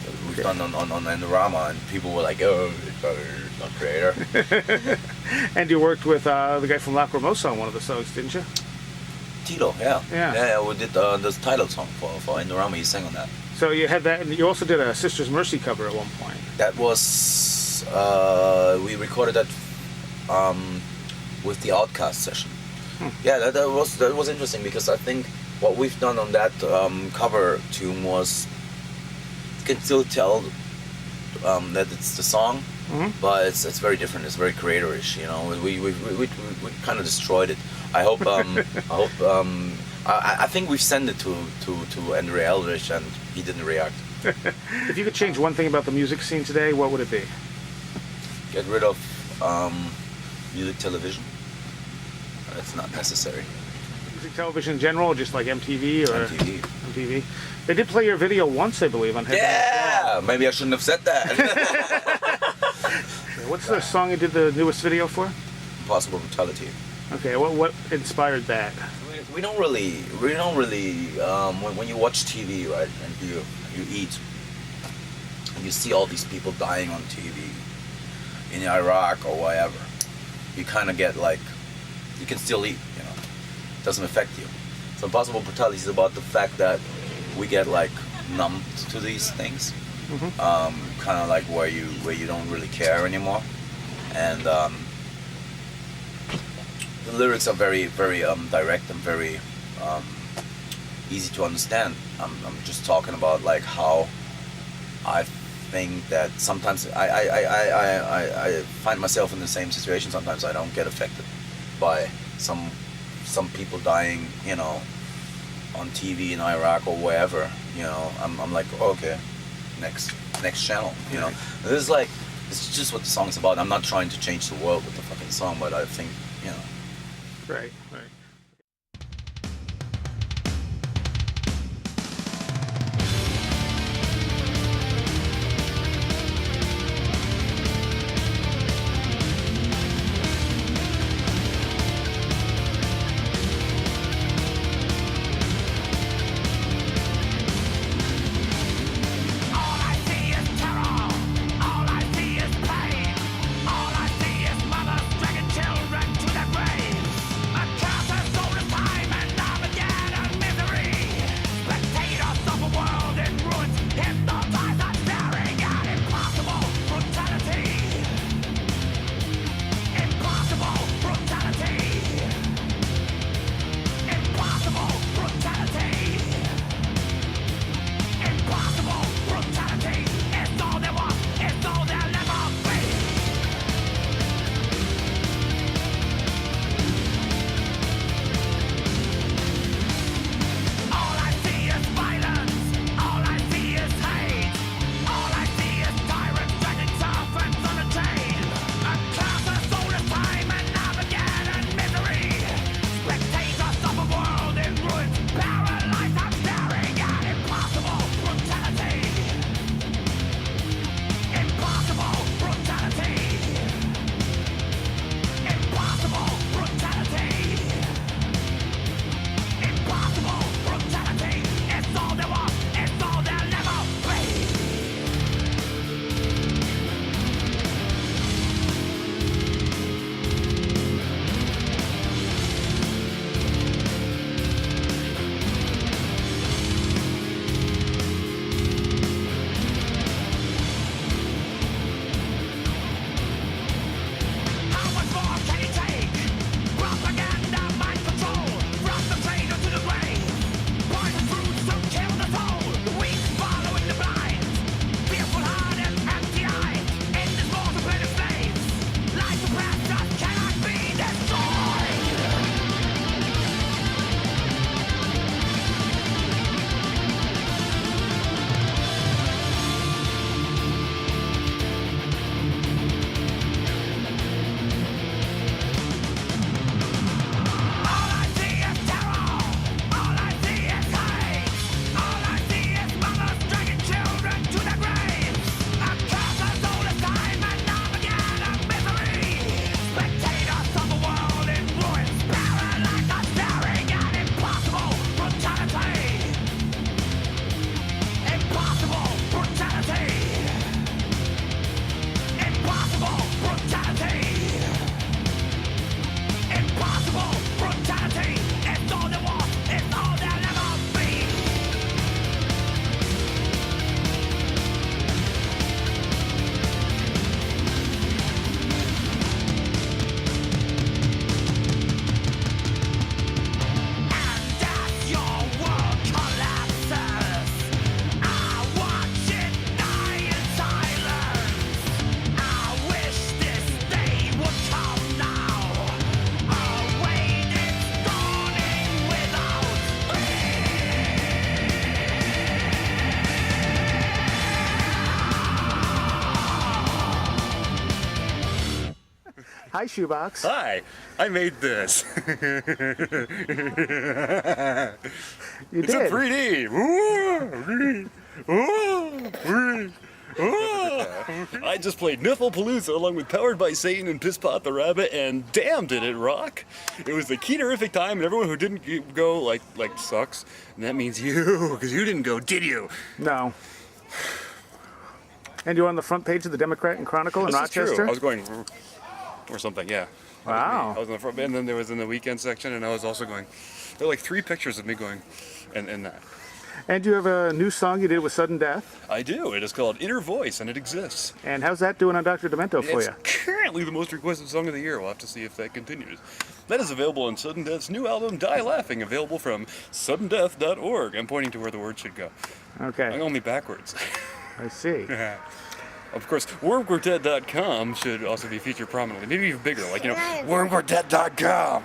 on Endorama, and people were like, "Oh, it's not Kreator." And you worked with the guy from Lacrimosa on one of the songs, didn't you? Tito, yeah. Yeah. We did the title song for Endorama. He sang on that. So you had that, and you also did a Sister's Mercy cover at one point. That was we recorded that with the Outcast session. Yeah, that was interesting because I think what we've done on that cover tune was, you can still tell that it's the song, but it's very different. It's very Kreator-ish, you know. We kind of destroyed it. I hope I think we've sent it to Andre Eldridge, and he didn't react. If you could change one thing about the music scene today, what would it be? Get rid of music television. It's not necessary. Music television in general, or just like MTV or MTV. MTV. They did play your video once, I believe, on Headband. Yeah, maybe I shouldn't have said that. What's the song you did the newest video for? Impossible Brutality. Okay, what inspired that? We don't really. When you watch TV, right, and you eat, and you see all these people dying on TV in Iraq or wherever, you kind of get like, you can still eat, you know. It doesn't affect you. So Impossible Brutality is about the fact that we get like numb to these things, kind of like where you don't really care anymore, and the lyrics are very direct and very easy to understand. I'm just talking about like how I think that sometimes I find myself in the same situation. Sometimes I don't get affected by some people dying, you know, on TV in Iraq or wherever. You know, I'm like, okay, next channel. You know, this is like, it's just what the song's about. I'm not trying to change the world with the fucking song, but I think, you know. Right. All I see is terror. All I see is pain. All I see is Hi, Shoebox. Hi, I made this. You it's did. in 3D. I just played Nifflepalooza along with Powered by Satan and Pisspot the Rabbit, and damn did it rock. It was the key-terrific time, and everyone who didn't go, like sucks. And that means you, because you didn't go, did you? No. And you're on the front page of the Democrat and Chronicle in This is Rochester? true. I was going, or something, yeah. Wow. I was on the front, and then there was in the weekend section, and I was also going, there were like 3 pictures of me going, and that. And you have a new song you did with Sudden Death. I do. It is called Inner Voice, and it exists. And how's that doing on Dr. Demento for It's you? currently the most requested song of the year. We'll have to see if that continues. That is available on Sudden Death's new album, Die Laughing, available from suddendeath.org. I'm pointing to where the word should go. Okay. I'm only backwards. I see. Of course, wormquartet.com should also be featured prominently. Maybe even bigger, like, wormquartet.com.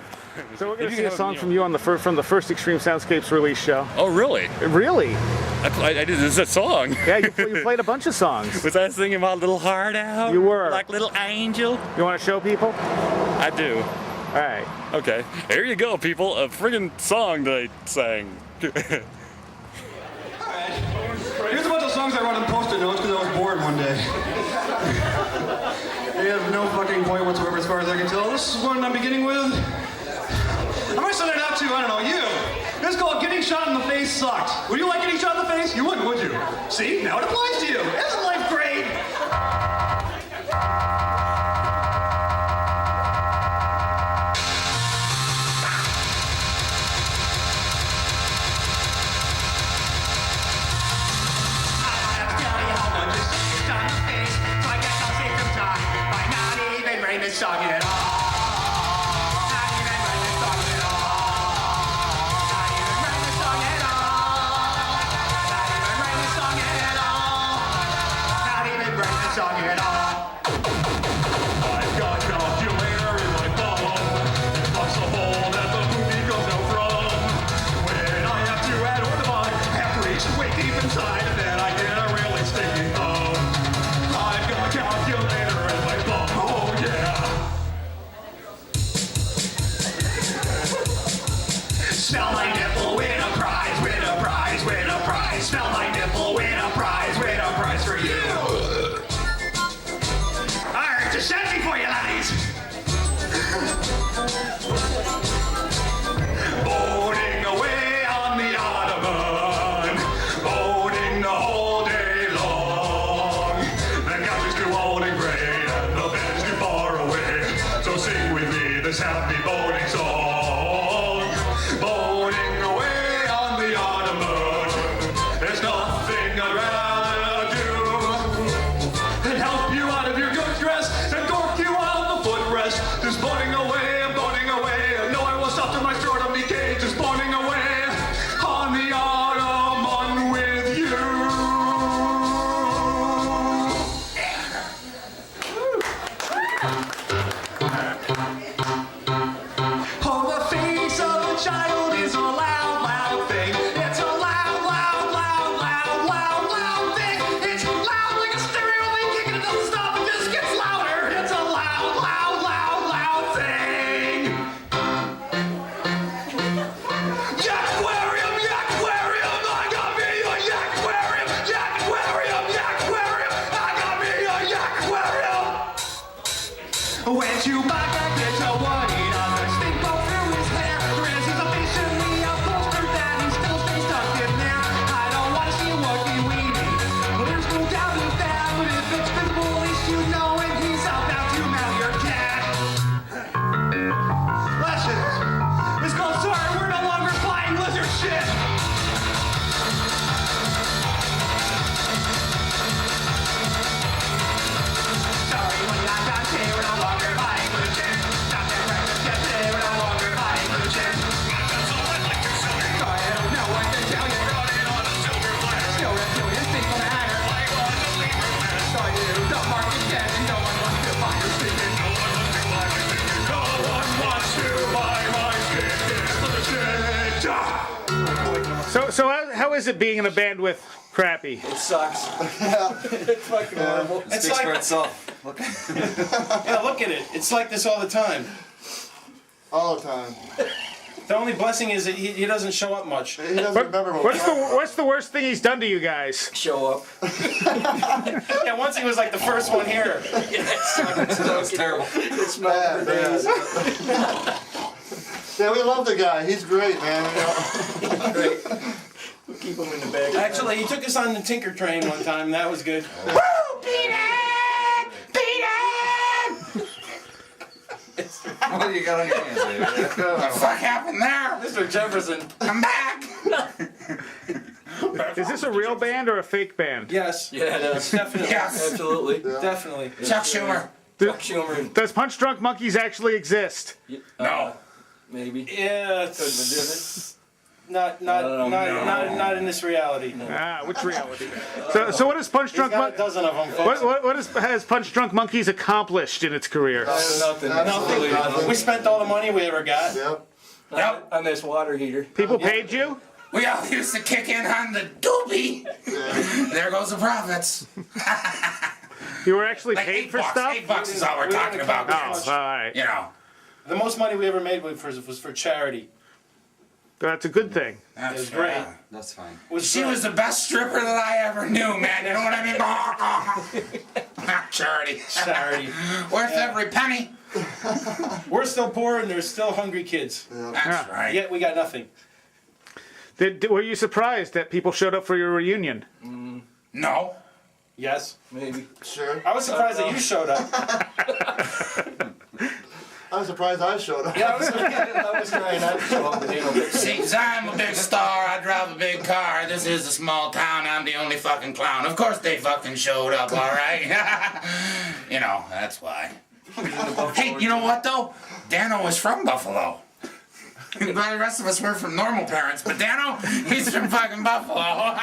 So we're going to see a song from you on from the first Xtreme Soundscapes release show. Oh, really? Really? I did. This is a song. Yeah, you played a bunch of songs. Was I singing my little heart out? You were. Like little angel? You want to show people? I do. All right. Okay. Here you go, people. A friggin' song that I sang. Here's a bunch of songs I wrote on Post-it notes because I was bored one day. They have no fucking point whatsoever as far as I can tell. This is one I'm beginning with. I might send it out to, I don't know, you. This is called Getting Shot in the Face Sucked. Would you like getting shot in the face? You wouldn't, would you? See? Now it applies to you. Isn't life great? Song at all. Not even write this song at all. Not even write this song at all. Not even write this song at all. Not even write this song at all. I've got calculator in my phone. It fucks a hole that the movie goes out from. When I have to add or divide, have to reach way deep inside, and then I get a really stinky phone. I've got a calculator in my phone. Oh yeah. Smell my nipple, win a prize, win a prize, win a prize. Smell my nipple, win a prize for you. Alright, just send me for you, laddies. Boating away on the ottoman, boating the whole day long. The couch is too old and gray, and the bed's too far away. So sing with me this happy boating song. Boating away on the ottoman. There's nothing I'd rather do than help you out of your good dress and dork you on the footrest. Just boating away, I'm boating away. No, I will stop to my scrotum decay. Just boating away on the ottoman with you. Oh, the face of a child is a loud, loud thing. It's a loud, loud, loud, loud, loud, loud thing. It's loud like a stereo thing. Kicking it doesn't stop, it just gets louder. It's a loud, loud, loud, loud thing. Yaquarium, yaquarium, I got me a yaquarium. Yaquarium, yaquarium, I got me a yaquarium. When Chewbacca gets a Woody, does stink all through his hair. Grizz is officially upholstered that he still stays stuck in there. I don't want to see a Wookiee weenie. There's no doubt with that, but if it's visible, at least you know it. He's about to mount your cat. Lessons. It's called Sorry, we're no longer flying lizard shit. Sorry, when I got here, we're no longer flying lizard shit. Stop that breakfast yesterday, we're no longer flying lizard shit. Sorry, I don't know what to tell you. Still reptilians think I'm higher. Sorry, dude, the market's dead and no one wants to buy your ticket. No one wants to buy my ticket. So how is it being in a band with Crappy? It sucks. It's fucking horrible. It speaks for itself. Look. Yeah, look at it. It's like this all the time. All the time. The only blessing is that he doesn't show up much. He doesn't remember What's the worst thing he's done to you guys? Show up. Yeah, once he was like the first one here. That was terrible. It's bad. Yeah, we love the guy. He's great, man. Great. We'll keep him in the bag. Actually, he took us on the Tinker Train one time. That was good. Woo! Beat it! Beat it! What do you got on your hands, baby? What the fuck happened there? Mr. Jefferson. Come back! Is this a real band or a fake band? Yes. Yeah, it is. Definitely. Yes. Absolutely. Definitely. Chuck Schumer. Chuck Schumer. Does Punch Drunk Monkeys actually exist? No. Maybe. Yeah, Couldn't have did it. not in this reality. Ah, which reality? So what has Punch Drunk Got a dozen of them, folks. has Punch Drunk Monkeys accomplished in its career? Nothing. Nothing. We spent all the money we ever got. Yep. On this water heater. People paid you? We all used to kick in on the doobie. There goes the profits. You were actually Like paid for $8. stuff? $8 is all we're talking about. Oh, all right. You know. The most money we ever made was for charity. That's a good thing. It was great. That's fine. She was the best stripper that I ever knew, man. You know what I mean? Charity. Charity. Worth every penny. We're still poor and there's still hungry kids. That's right. Yet we got nothing. Were you surprised that people showed up for your reunion? No. Yes. Maybe. Sure. I was surprised that you showed up. I'm surprised I showed up. Yeah, I was trying not to show up. See, 'cause I'm a big star, I drive a big car, this is a small town, I'm the only fucking clown. Of course they fucking showed up, alright? You know, that's why. Hey, you know what though? Dano was from Buffalo. The rest of us were from normal parents, but Dano, he's from fucking Buffalo.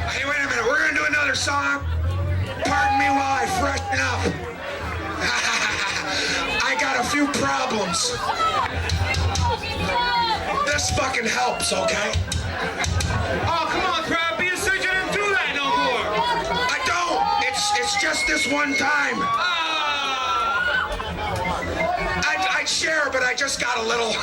Hey, wait a minute. We're going to do another song. Pardon me while I freshen up. I got a few problems. This fucking helps, okay? Oh, come on, Crab. You said you didn't do that no more. I don't. It's just this one time. I'd share, but I just got a little.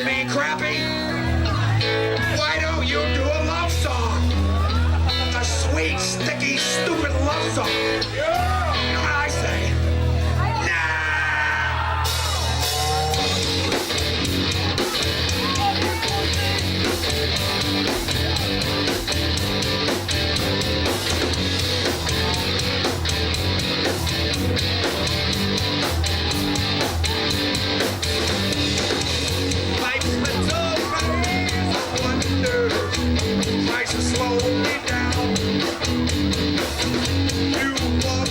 Me crappy. Why don't you do a love song? A sweet, sticky, stupid love song. You know what I say? Tries to slow me down. You walk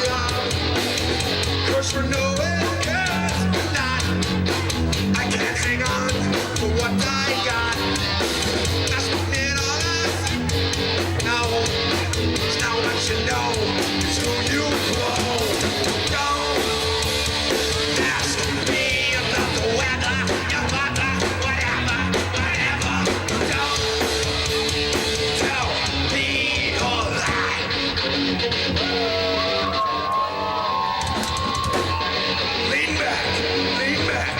drown. Cause we're nowhere tonight. I can't hang on to what I got. That's what it all is. No, it's not what you know, it's who you blow. Don't ask me about the weather, your mother, whatever. Don't tell me your lie. Lean back, lean back.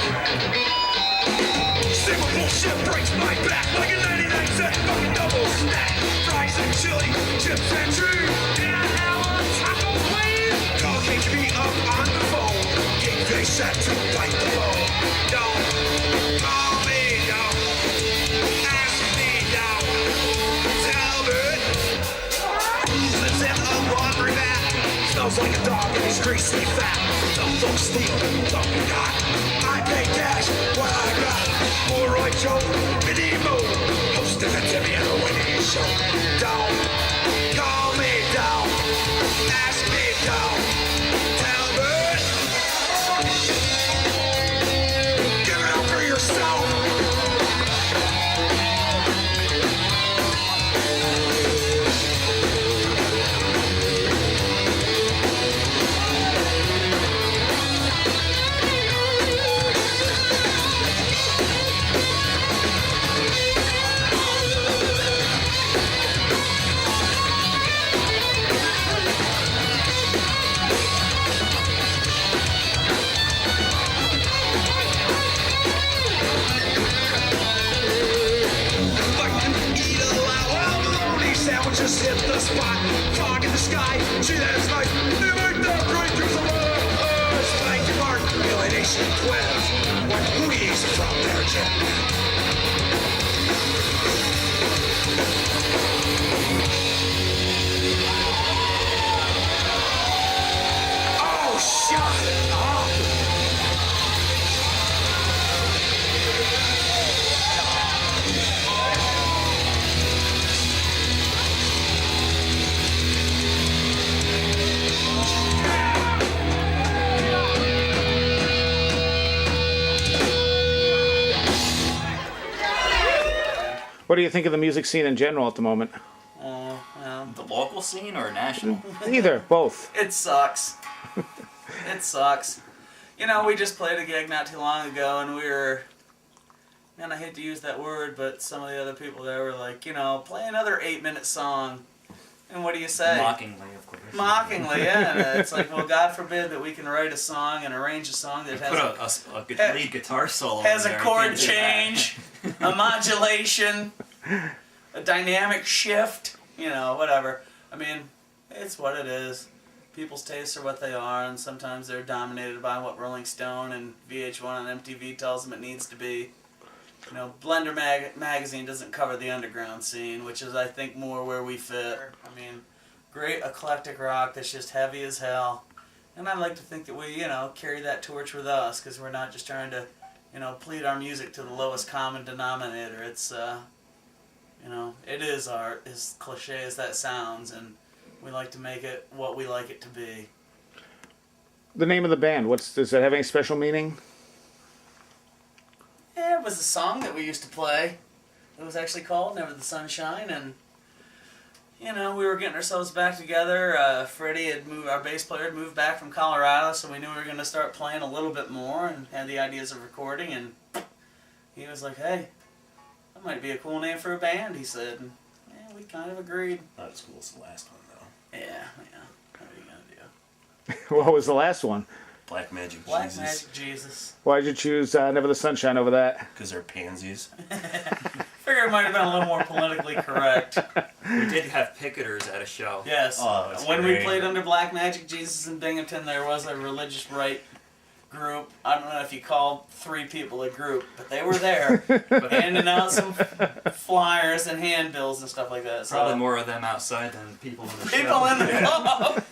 Simple bullshit breaks my back like a 99-cent fucking double snack. Fries and chili, chips and trees, and an hour taco please. Call HB up on the phone. Get they set to bite the bone. Don't call me, don't ask me, don't tell me. Lives in a laundry mat. Smells like a dog and he's greasy fat. Some folks steal, some do not. I pay cash, what I got. Polaroid Joe, Minnie Moo. Host of the Timmy and the Winnie Show. Don't call me, don't ask me, don't tell me. Give it up for yourself. Sandwiches hit the spot, fog in the sky, see that it's nice. They make that great use of Spike and Mark, alienation twins, when Louise from their jet. Oh, shut up! What do you think of the music scene in general at the moment? The local scene or national? Either, both. It sucks. It sucks. You know, we just played a gig not too long ago, and we were, man, I hate to use that word, but some of the other people there were like, you know, play another 8-minute song. And what do you say? Mockingly, of course. Mockingly, yeah. And it's like, well, God forbid that we can write a song and arrange a song that has Put a good lead guitar solo has in a there. chord You can't do change, a modulation, a dynamic shift, you know, whatever. I mean, it's what it is. People's tastes are what they are, and sometimes they're dominated by what Rolling Stone and VH1 and MTV tells them it needs to be. You know, Blender magazine doesn't cover the underground scene, which is, I think, more where we fit. I mean, great eclectic rock that's just heavy as hell. And I'd like to think that we, you know, carry that torch with us, because we're not just trying to, you know, plead our music to the lowest common denominator. It's, you know, it is art, as cliche as that sounds, and we like to make it what we like it to be. The name of the band, does that have any special meaning? Yeah, it was a song that we used to play. It was actually called Never the Sunshine, and, you know, we were getting ourselves back together. Freddie had moved, our bass player had moved back from Colorado, so we knew we were going to start playing a little bit more and had the ideas of recording, and he was like, hey, that might be a cool name for a band, he said. And yeah, we kind of agreed. Not as cool as the last one, though. Yeah. What are you going to do? What was the last one? Black Magic Black Jesus. Magic Jesus. Why'd you choose Never the Sunshine over that? Because they're pansies. Figure it might have been a little more politically correct. We did have picketers at a show. Yes. Oh, that's when great. we played under Black Magic Jesus in Binghamton, there was a religious right group. I don't know if you call 3 people a group, but they were there handing out some flyers and handbills and stuff like that. So, Probably more of them outside than people in the show. people in the club.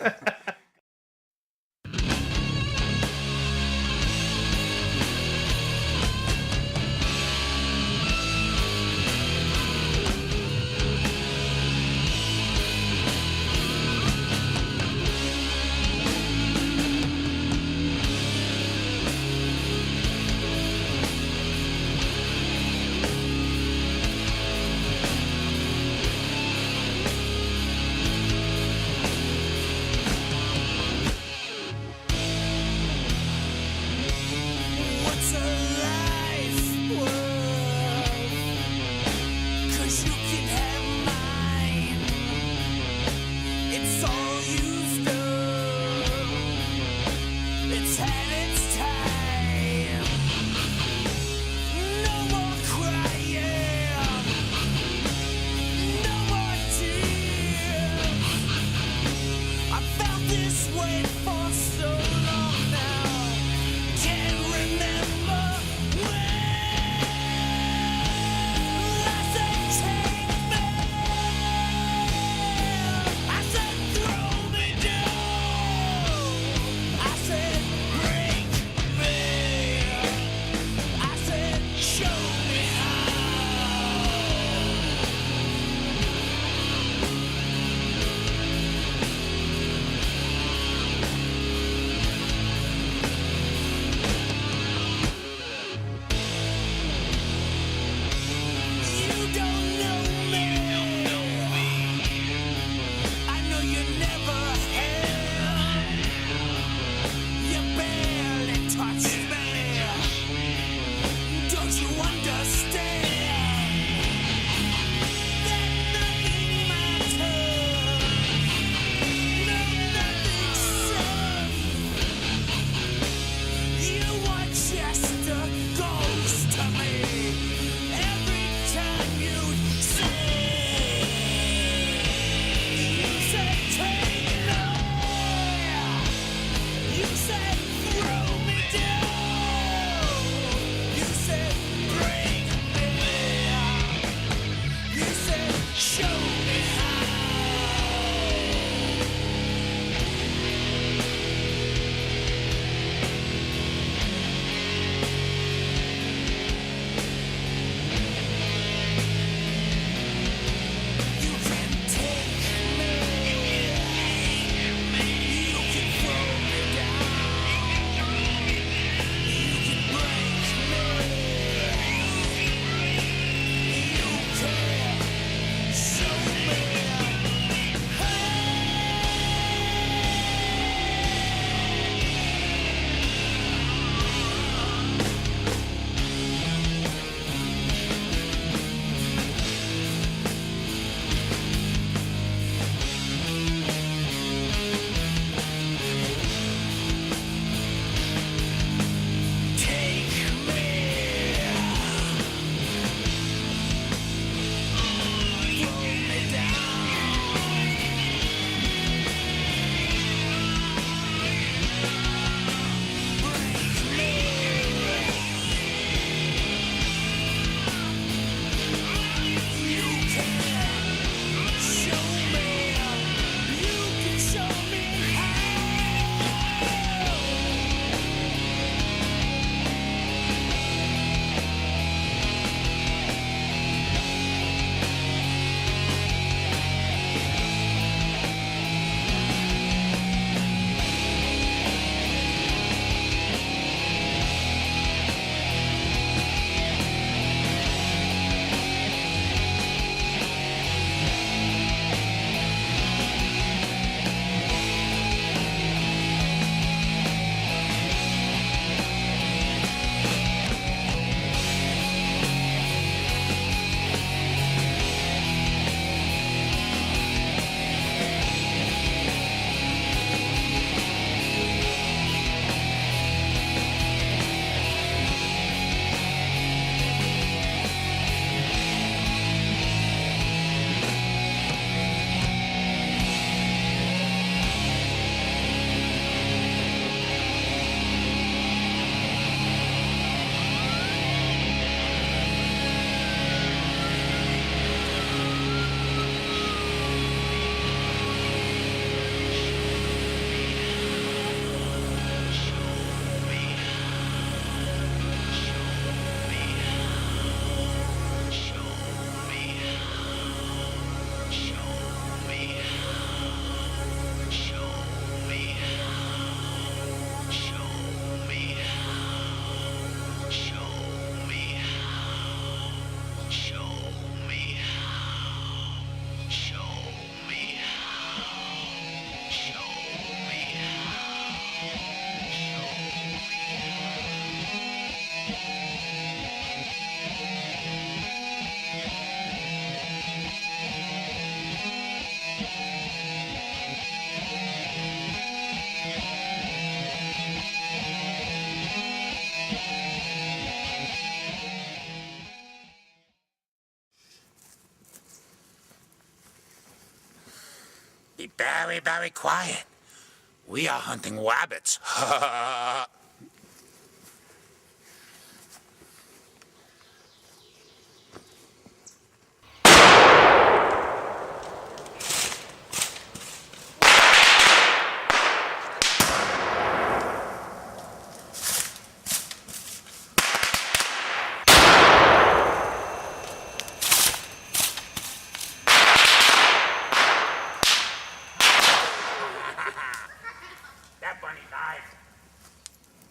very, very quiet. We are hunting rabbits. That bunny died.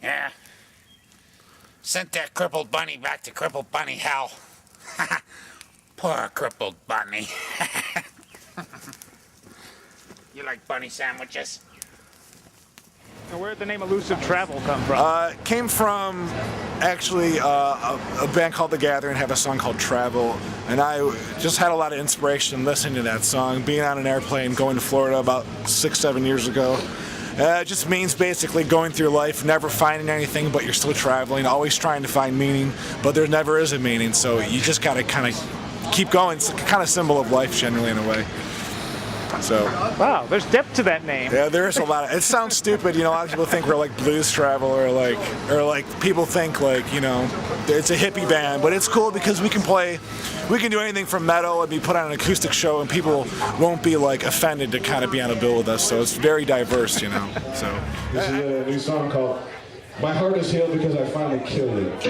Yeah. Sent that crippled bunny back to crippled bunny hell. Poor crippled bunny. You like bunny sandwiches? Now, where did the name Elusive Travel come from? It came from actually a band called The Gathering have a song called Travel, and I just had a lot of inspiration listening to that song, being on an airplane going to Florida about 6-7 years ago. It just means basically going through life, never finding anything, but you're still traveling, always trying to find meaning, but there never is a meaning, so you just gotta kind of keep going. It's kind of symbol of life generally in a way. So wow, there's depth to that name. Yeah, there is a lot. It sounds stupid, you know. A lot of people think we're like blues travel, or like people think like, you know, it's a hippie band, but it's cool because we can do anything from metal and be put on an acoustic show, and people won't be like offended to kind of be on a bill with us. So it's very diverse, you know. So This is a new song called My Heart Is Healed Because I Finally Killed It.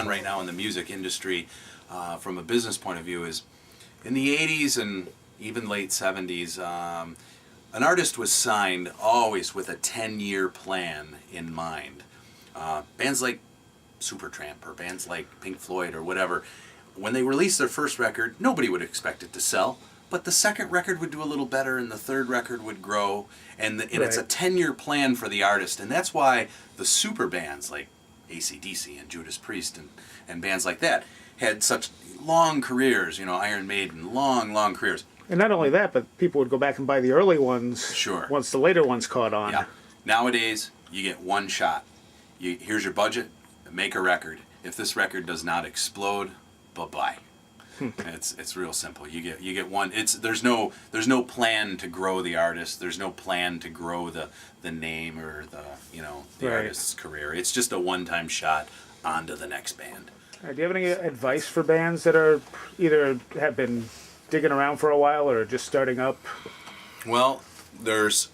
on right now in the music industry from a business point of view is in the 80s and even late 70s, an artist was signed always with a 10-year plan in mind. Bands like Supertramp or bands like Pink Floyd or whatever, when they released their first record, nobody would expect it to sell, but the second record would do a little better and the third record would grow, and it's a 10-year plan for the artist, and that's why the super bands like AC/DC and Judas Priest and bands like that had such long careers, Iron Maiden, long careers. And not only that, but people would go back and buy the early ones once the later ones caught on. Yeah. Nowadays, you get one shot. Here's your budget, make a record. If this record does not explode, bye-bye. It's real simple. You get one. There's no plan to grow the artist. There's no plan to grow the name or the artist's career. It's just a one-time shot onto the next band. Do you have any advice for bands that are either have been digging around for a while or just starting up? Well, there's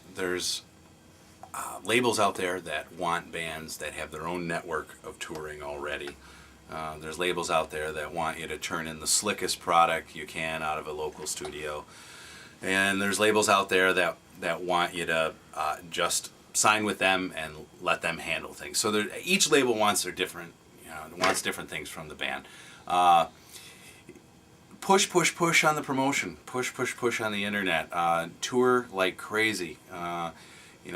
labels out there that want bands that have their own network of touring already. There's labels out there that want you to turn in the slickest product you can out of a local studio. And there's labels out there that want you to just sign with them and let them handle things. So each label wants their different, wants different things from the band. Push on the promotion. Push on the internet. Tour like crazy.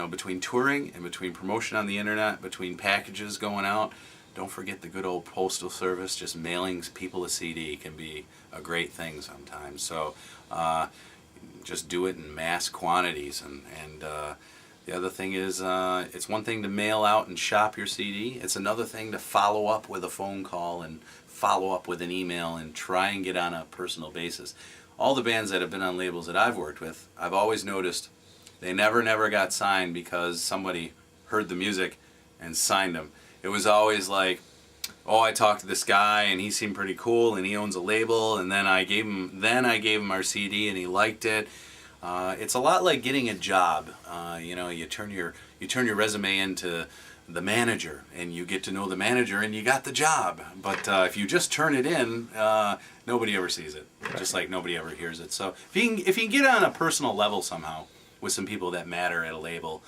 Between touring and between promotion on the internet, between packages going out, don't forget the good old postal service. Just mailing people a CD can be a great thing sometimes. So just do it in mass quantities. And the other thing is, it's one thing to mail out and shop your CD. It's another thing to follow up with a phone call and follow up with an email and try and get on a personal basis. All the bands that have been on labels that I've worked with, I've always noticed they never got signed because somebody heard the music and signed them. It was always like, oh, I talked to this guy and he seemed pretty cool and he owns a label, and then I gave him our CD and he liked it. It's a lot like getting a job. You turn your resume into the manager and you get to know the manager and you got the job. But if you just turn it in, nobody ever sees it, just like nobody ever hears it. So if you can get on a personal level somehow with some people that matter at a label,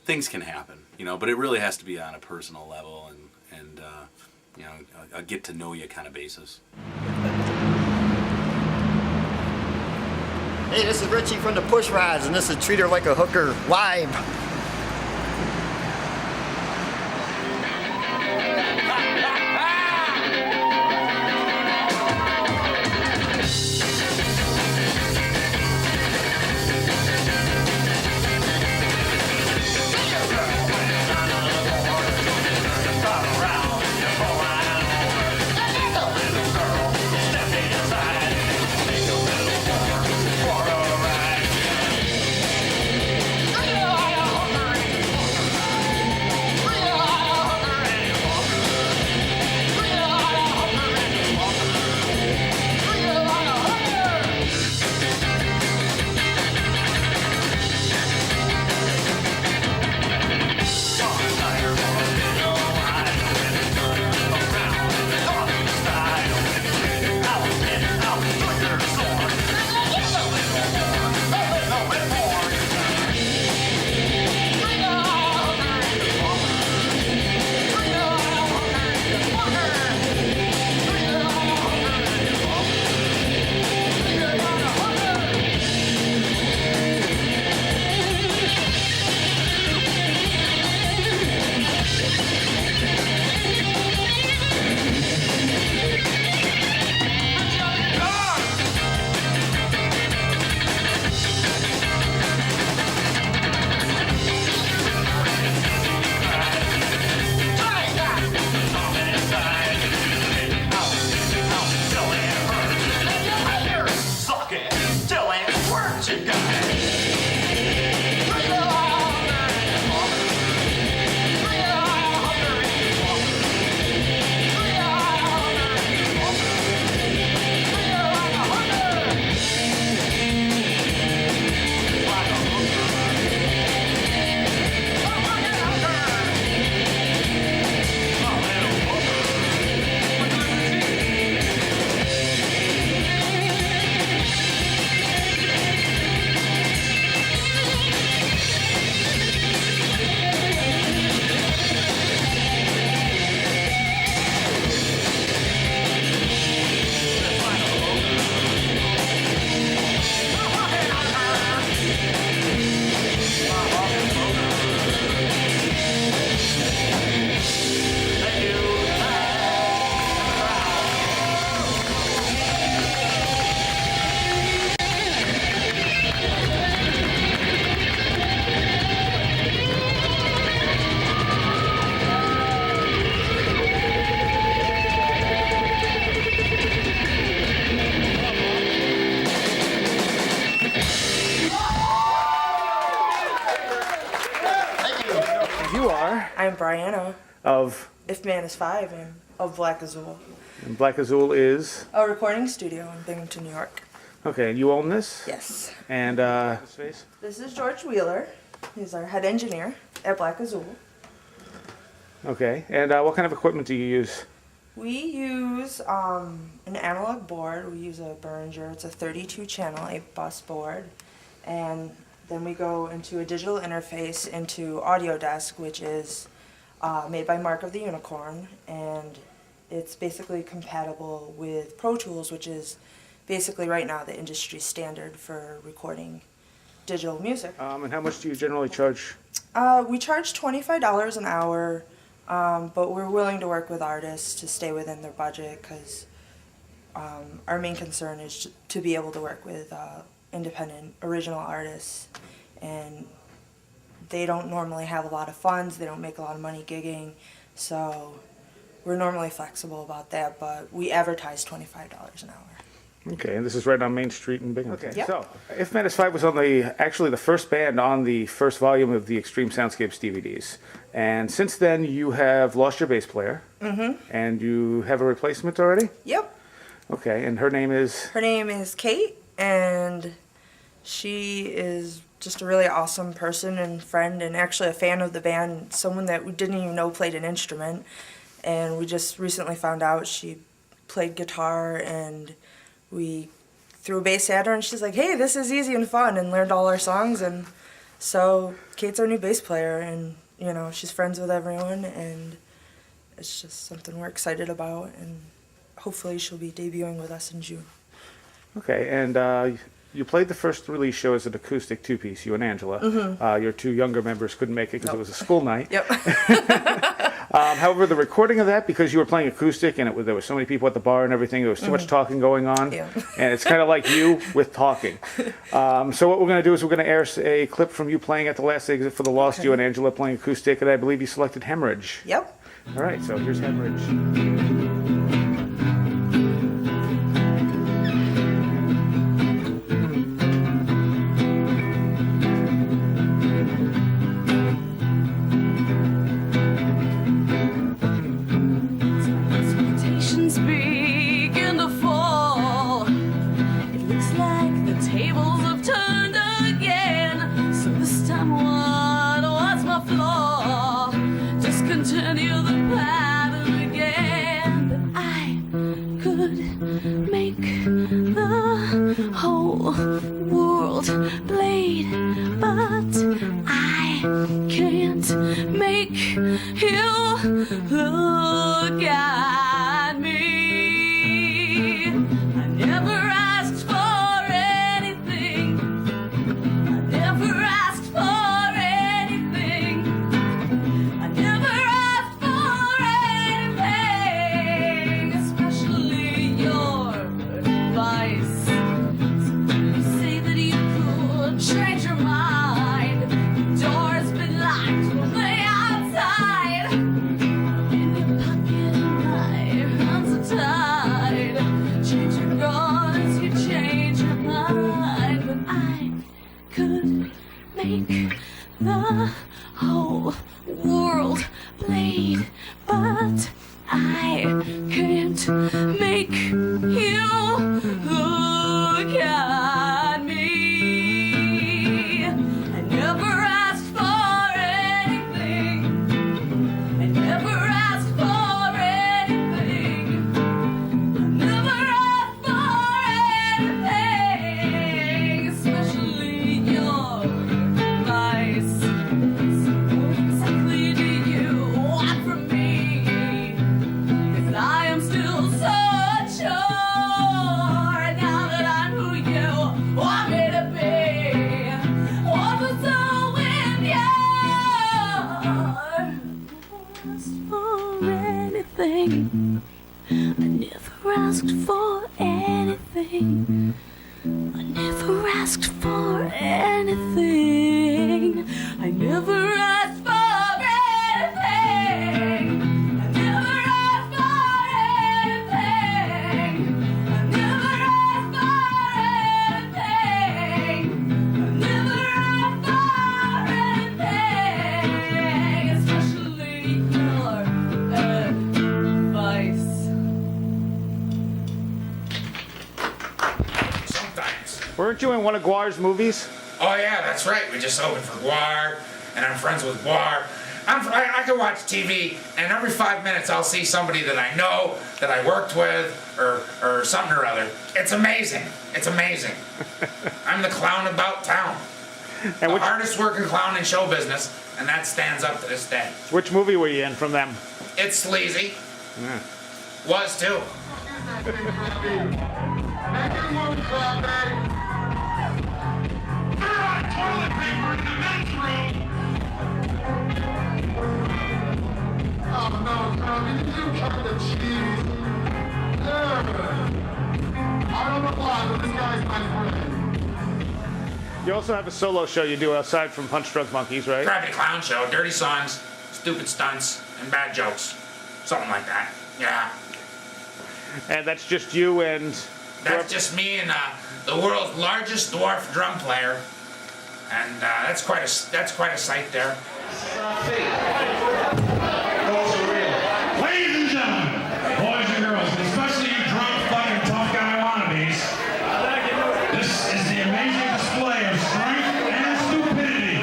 things can happen, but it really has to be on a personal level and a get to know you kind of basis. Hey, this is Richie from the Push Rides, and this is Treat Her Like a Hooker live. Oh, And you are? I'm Brianna Of? If Man is Five and of Black Azul. And Black Azul is? A recording studio in Binghamton, New York. Okay, and you own this? Yes. And, This is George Wheeler. He's our head engineer at Black Azul. Okay, and what kind of equipment do you use? We use an analog board. We use a Behringer. It's a 32 channel 8-bus board. And then we go into a digital interface into Audio Desk, which is made by Mark of the Unicorn. And it's basically compatible with Pro Tools, which is basically right now the industry standard for recording digital music. And how much do you generally charge? We charge $25 an hour. But we're willing to work with artists to stay within their budget because our main concern is to be able to work with independent original artists, and they don't normally have a lot of funds, they don't make a lot of money gigging, so we're normally flexible about that, but we advertise $25 an hour. Okay, and this is right on Main Street in Binghamton. Okay. Yep. So, If Man is Five was on actually the first band on the first volume of the Xtreme Soundscapes DVDs. And since then, you have lost your bass player. Mm-hmm. And you have a replacement already? Yep. Okay, and her name is? Her name is Kate, and she is just a really awesome person and friend, and actually a fan of the band, someone that we didn't even know played an instrument. And we just recently found out she played guitar, and we threw a bass at her, and she's like, hey, this is easy and fun, and learned all our songs. And so Kate's our new bass player, and you know, she's friends with everyone, and it's just something we're excited about, and hopefully she'll be debuting with us in June. Okay, and you played the first release show as an acoustic two-piece, you and Angela. Mhm. Your two younger members couldn't make it because it was a school night. Yep. However, the recording of that, because you were playing acoustic and there were so many people at the bar and everything, there was too much talking going on. Yeah. And it's kind of like you with talking. So what we're going to do is we're going to air a clip from you playing at the last exit for the Lost, you and Angela playing acoustic, and I believe you selected Hemorrhage. Yep. All right, so here's Hemorrhage. Expectations begin to fall. It looks like the tables have turned again. So this time, what's my flaw? Just continue the pattern again. But I could make the whole world bleed, but I can't make you look at me. I never asked for anything. I never asked for anything. I never asked for anything, especially your advice. You say that you could change your mind. The door's been locked from the outside. In your pocket, my hands are tied. Change your guards, you change your mind. But I could make the whole world bleed, but I can't make you look at me. I never asked for anything. I never asked for anything. I never asked for anything, especially your advice. So what exactly do you want from me? 'Cause I am still so unsure now that I'm who you want me to be. What was so in you? I never asked for anything. I never asked for anything. I never asked for anything. I never asked for anything. I never asked for anything. I never asked for anything, Weren't you in one of Guar's movies? Oh yeah, that's right. We just opened for Guar, and I'm friends with Guar. I can watch TV, and every 5 minutes I'll see somebody that I know, that I worked with, or something or other. It's amazing. It's amazing. I'm the clown about town. And the hardest working clown in show business, and that stands up to this day. Which movie were you in from them? It's sleazy. Yeah. Was too. Toilet paper in the men's room. Oh no, Tommy, you cut the cheese. I don't know why, but this guy's my friend. You also have a solo show you do aside from Punch Drunk Monkeys, right? Crappy clown show, dirty songs, stupid stunts, and bad jokes. Something like that. Yeah. And that's just you and... That's just me and the world's largest dwarf drum player. And that's quite a sight there. Ladies and gentlemen, boys and girls, especially you drunk fucking tough guy wannabes, this is the amazing display of strength and stupidity.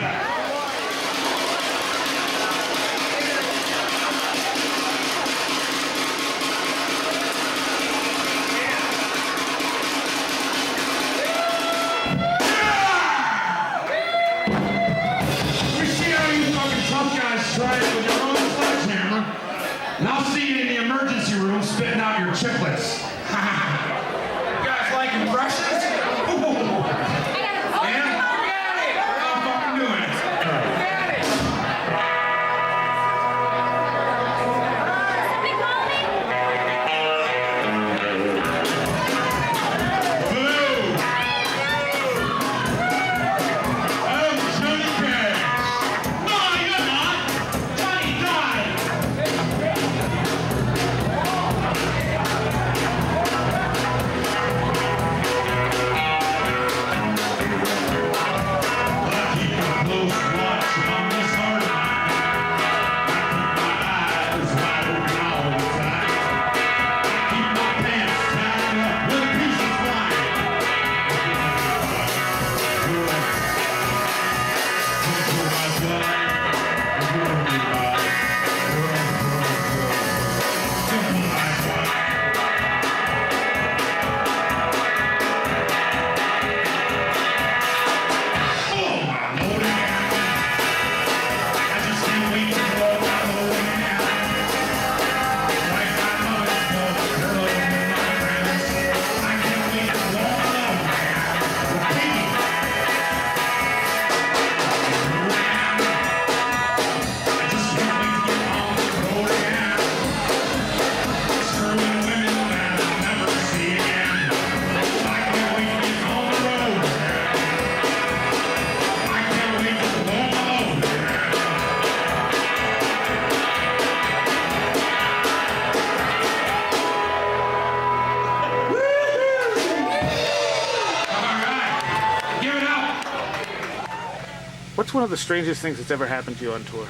We see how you fucking tough guys try it with your own sledgehammer. And I'll see you in the emergency room spitting out your chiclets. You guys like impressions? Ooh. Yeah? I'm fucking doing it. Blue. I'm Johnny Cash. No, you're not. Johnny died. What's one of the strangest things that's ever happened to you on tour?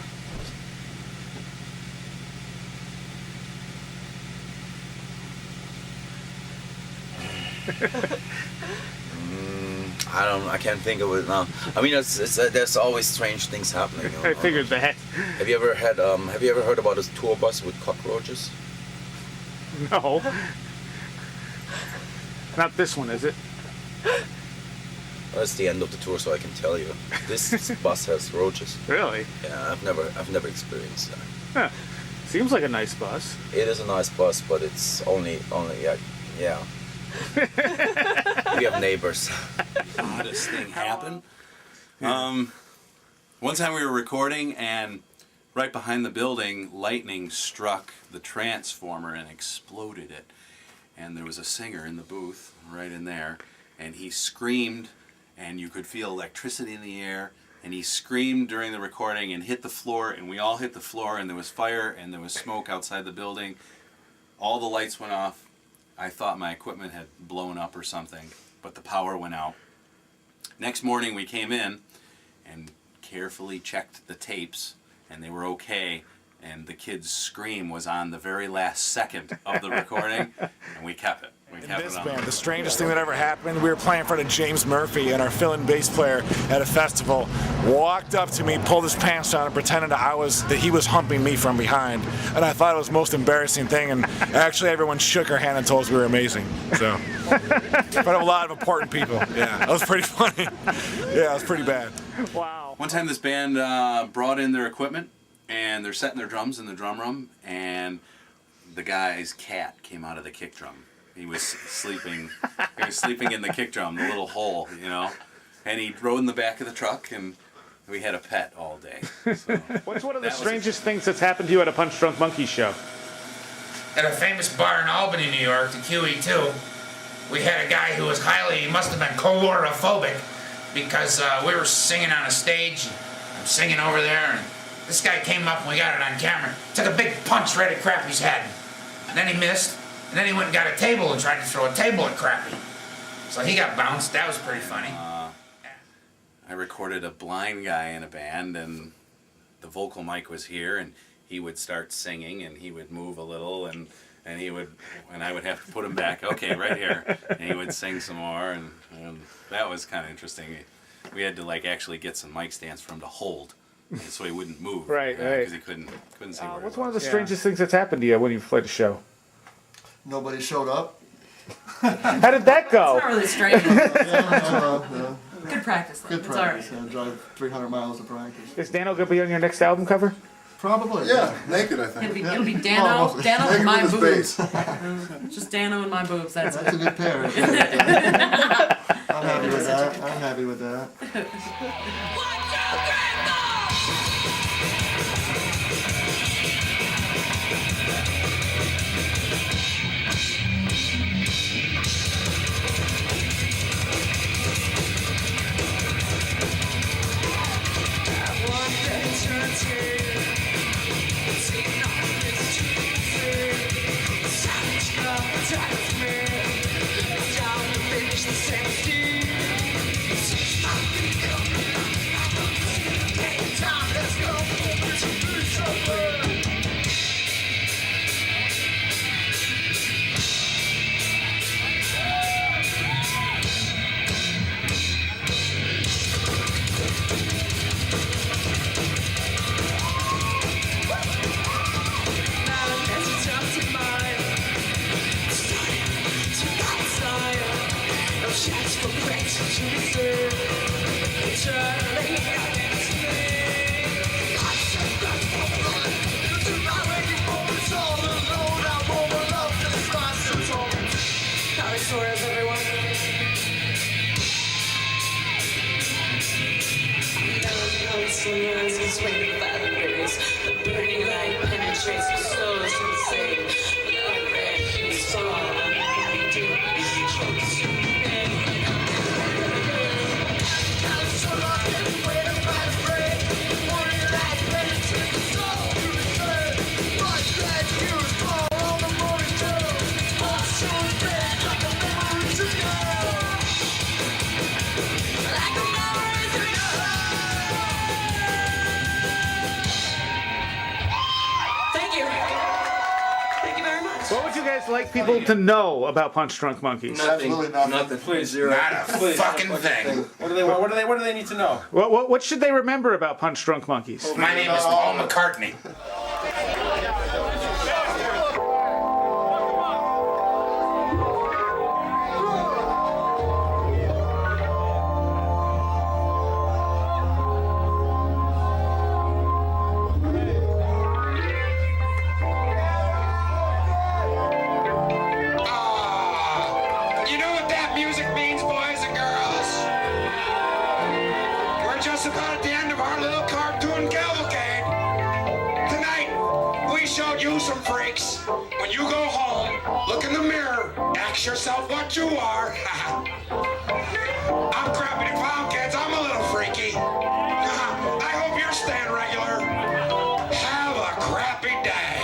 I can't think of it now. I mean, there's always strange things happening. I figured that. Have you ever heard about a tour bus with cockroaches? No. Not this one, is it? Well, that's the end of the tour, so I can tell you. This bus has roaches. Really? Yeah, I've never experienced that. Huh. Seems like a nice bus. It is a nice bus, but it's only yeah. We have neighbors. Oddest thing happened. One time we were recording, and right behind the building, lightning struck the transformer and exploded it. And there was a singer in the booth right in there, and he screamed, and you could feel electricity in the air, and he screamed during the recording and hit the floor, and we all hit the floor, and there was fire and there was smoke outside the building. All the lights went off. I thought my equipment had blown up or something, but the power went out. Next morning we came in and carefully checked the tapes, and they were okay, and the kid's scream was on the very last second of the recording, and we kept it. We kept This it on. band, the strangest thing that ever happened, we were playing in front of James Murphy, and our fill-in bass player at a festival walked up to me, pulled his pants down, and pretended that he was humping me from behind. And I thought it was the most embarrassing thing, and actually everyone shook our hand and told us we were amazing. So, in front of a lot of important people. Yeah, that was pretty funny. Yeah, it was pretty bad. Wow. One time this band brought in their equipment, and they're setting their drums in the drum room, and the guy's cat came out of the kick drum. He was sleeping. He was sleeping in the kick drum, the little hole, you know. And he rode in the back of the truck, and we had a pet all day. So What's one of the strangest things that's happened to you at a Punch Drunk Monkey show? At a famous bar in Albany, New York, the QE2, we had a guy who was he must have been colorophobic, because we were singing on a stage, and I'm singing over there, and this guy came up and we got it on camera, took a big punch right at Crappy's head. And then he missed, and then he went and got a table and tried to throw a table at Crappy. So he got bounced. That was pretty funny. I recorded a blind guy in a band, and the vocal mic was here, and he would start singing, and he would move a little, and I would have to put him back. Okay, right here, and he would sing some more, and that was kind of interesting. We had to actually get some mic stands for him to hold, so he wouldn't move. Right. Because he couldn't sing. What's one of the strangest things that's happened to you when you've played a show? Nobody showed up. How did that go? It's not really strange. Yeah. Good practice. Good It's all practice. Yeah, drive 300 miles to practice. Is Dano going to be on your next album cover? Probably. Yeah, naked, I think. It'll be Dano, Dano and my Naked with his boobs. Just Dano and my boobs. That's a good pair. I'm happy with that. I'm happy with that. What would you guys like people to know about Punch Drunk Monkeys? Absolutely nothing. Nothing. Please, zero. Not a Please. fucking thing. What do they want? What do they need to know? What should they remember about Punch Drunk Monkeys? My name is Paul McCartney. You know what that music means, boys and girls? We're just about at the end of our little cartoon cavalcade. Tonight, we showed you some freaks. When you go home, look in the mirror, ask yourself what you are. I'm Crappy the Clown, kids. I'm a little freaky. I hope you're staying regular. Have a crappy day.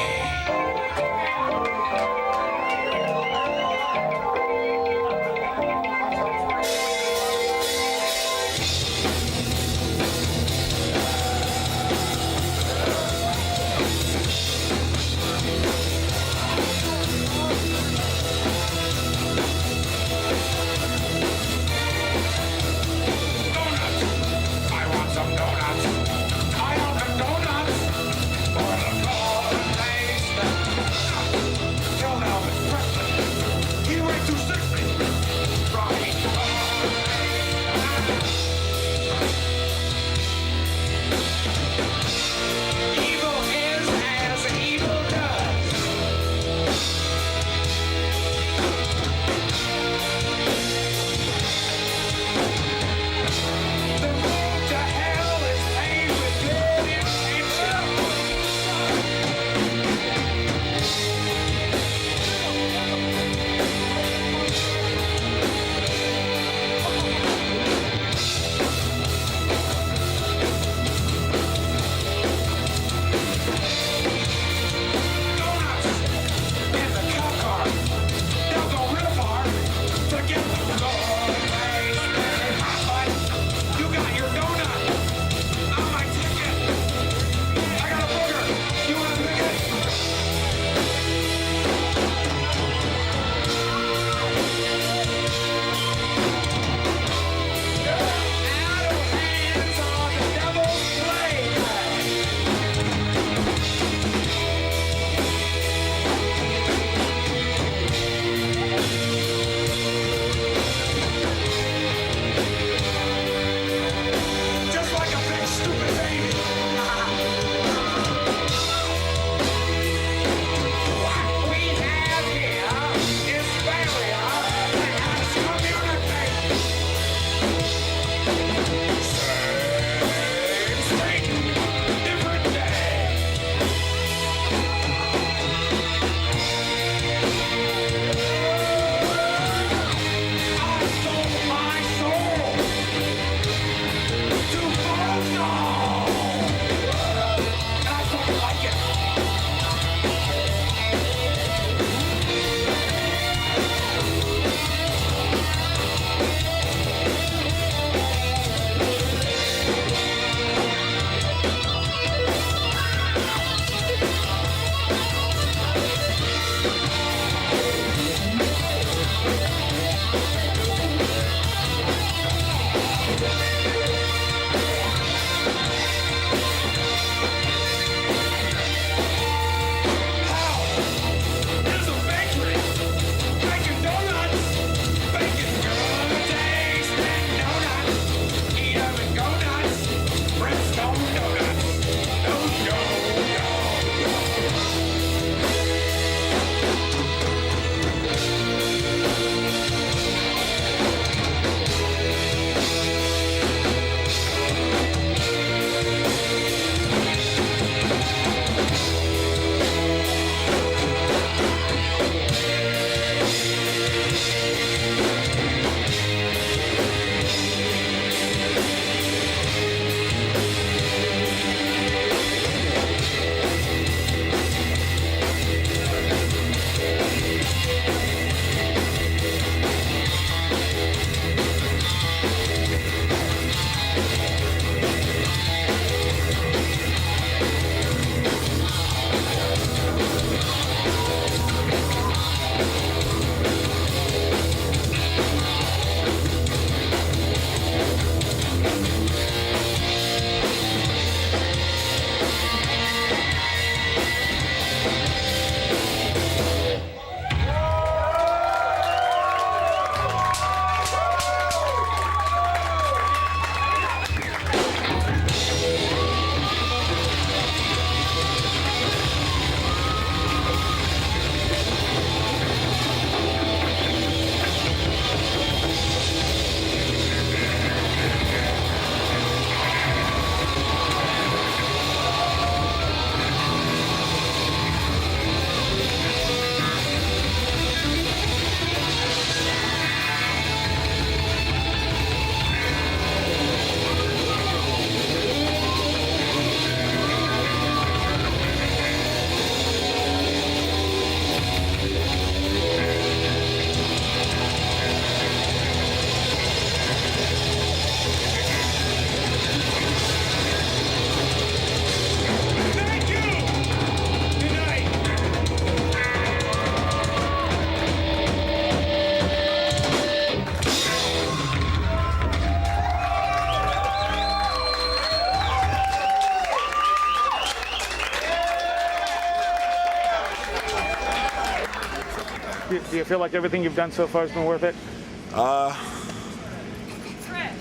Do you feel like everything you've done so far has been worth it?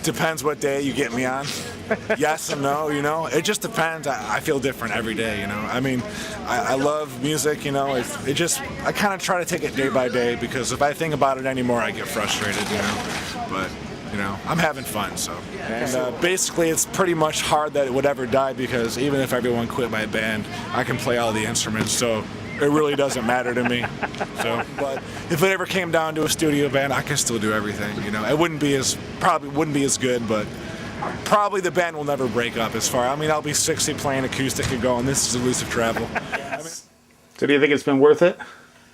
Depends what day you get me on. Yes and no, you know. It just depends. I feel different every day, you know. I mean, I love music, you know. I kind of try to take it day by day, because if I think about it anymore, I get frustrated, you know. But, you know, I'm having fun, so. And basically, it's pretty much hard that it would ever die, because even if everyone quit my band, I can play all the instruments, so it really doesn't matter to me. So, but if it ever came down to a studio band, I can still do everything. You know, it probably wouldn't be as good, but probably the band will never break up. I mean, I'll be 60 playing acoustic and going, "This is Elusive Travel." So, do you think it's been worth it?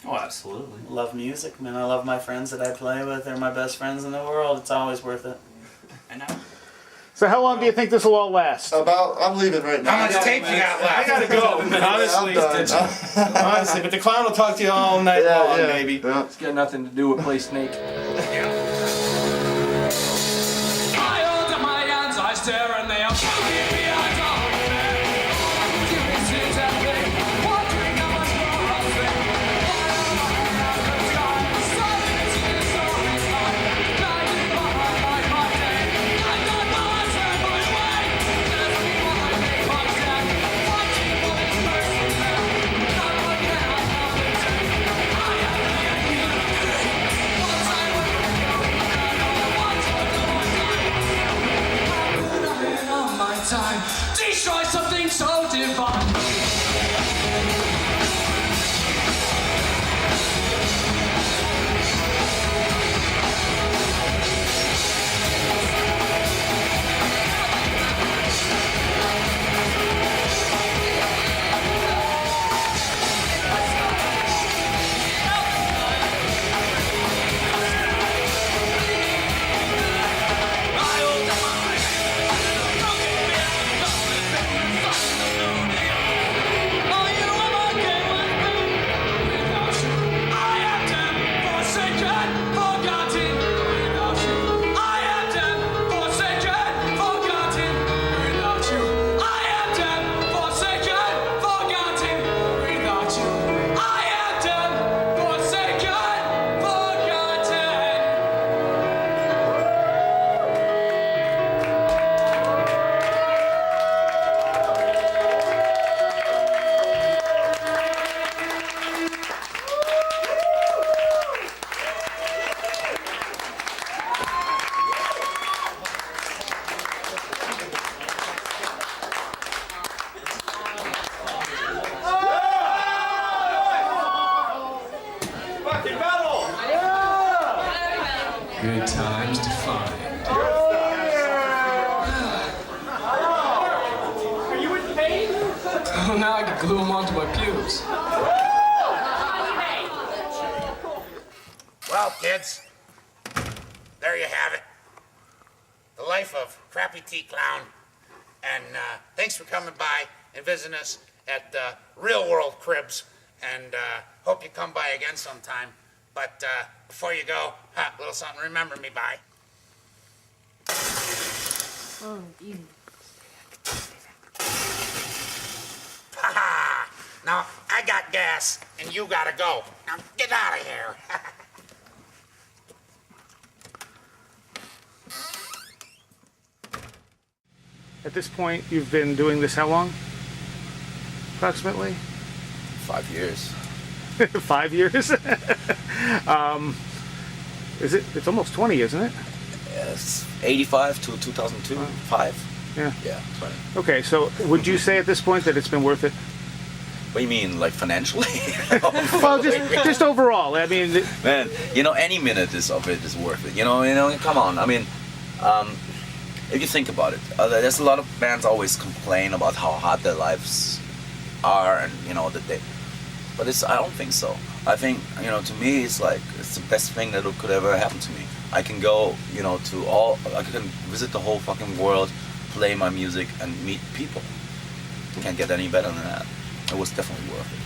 Oh, absolutely. Love music, man. I love my friends that I play with. They're my best friends in the world. It's always worth it. I know. So, how long do you think this will all last? I'm leaving right now. How much tape you got left? I gotta go, honestly. Honestly, but the clown will talk to you all night long, maybe. It's got nothing to do with Play Snake. I hold up my hands, I stare and they are fucking me out of me. Give me seats at me, wondering how much more I'll spend. Silence is always mine, blinded by my day. I'm not my turn, my way. There's me behind me, my stand. Fighting for this person now. Not what can I compensate. I am the enemy. Once I went on my time, destroy something so divine. Good times to find. Are you in pain? Oh, now I can glue them onto my pubes. Well, kids, there you have it. The life of Crappy Tea Clown. And thanks for coming by and visiting us at Real World Cribs. And hope you come by again sometime. But before you go, a little something to remember me by. Oh, easy. Ha-ha! Now, I got gas, and you gotta go. Now, get out of here. At this point, you've been doing this how long? Approximately? 5 years. 5 years? It's almost 20, isn't it? Yes, 85 to 2002, 5. Yeah. Yeah, 20. Okay, so would you say at this point that it's been worth it? What do you mean, like financially? Well, just overall. I mean, man, you know, any minute of it is worth it. You know, come on. I mean, if you think about it, there's a lot of bands always complain about how hard their lives are, and you know that they. But I don't think so. I think, you know, to me, it's the best thing that could ever happen to me. I can go, you know, I can visit the whole fucking world, play my music, and meet people. Can't get any better than that. It was definitely worth it.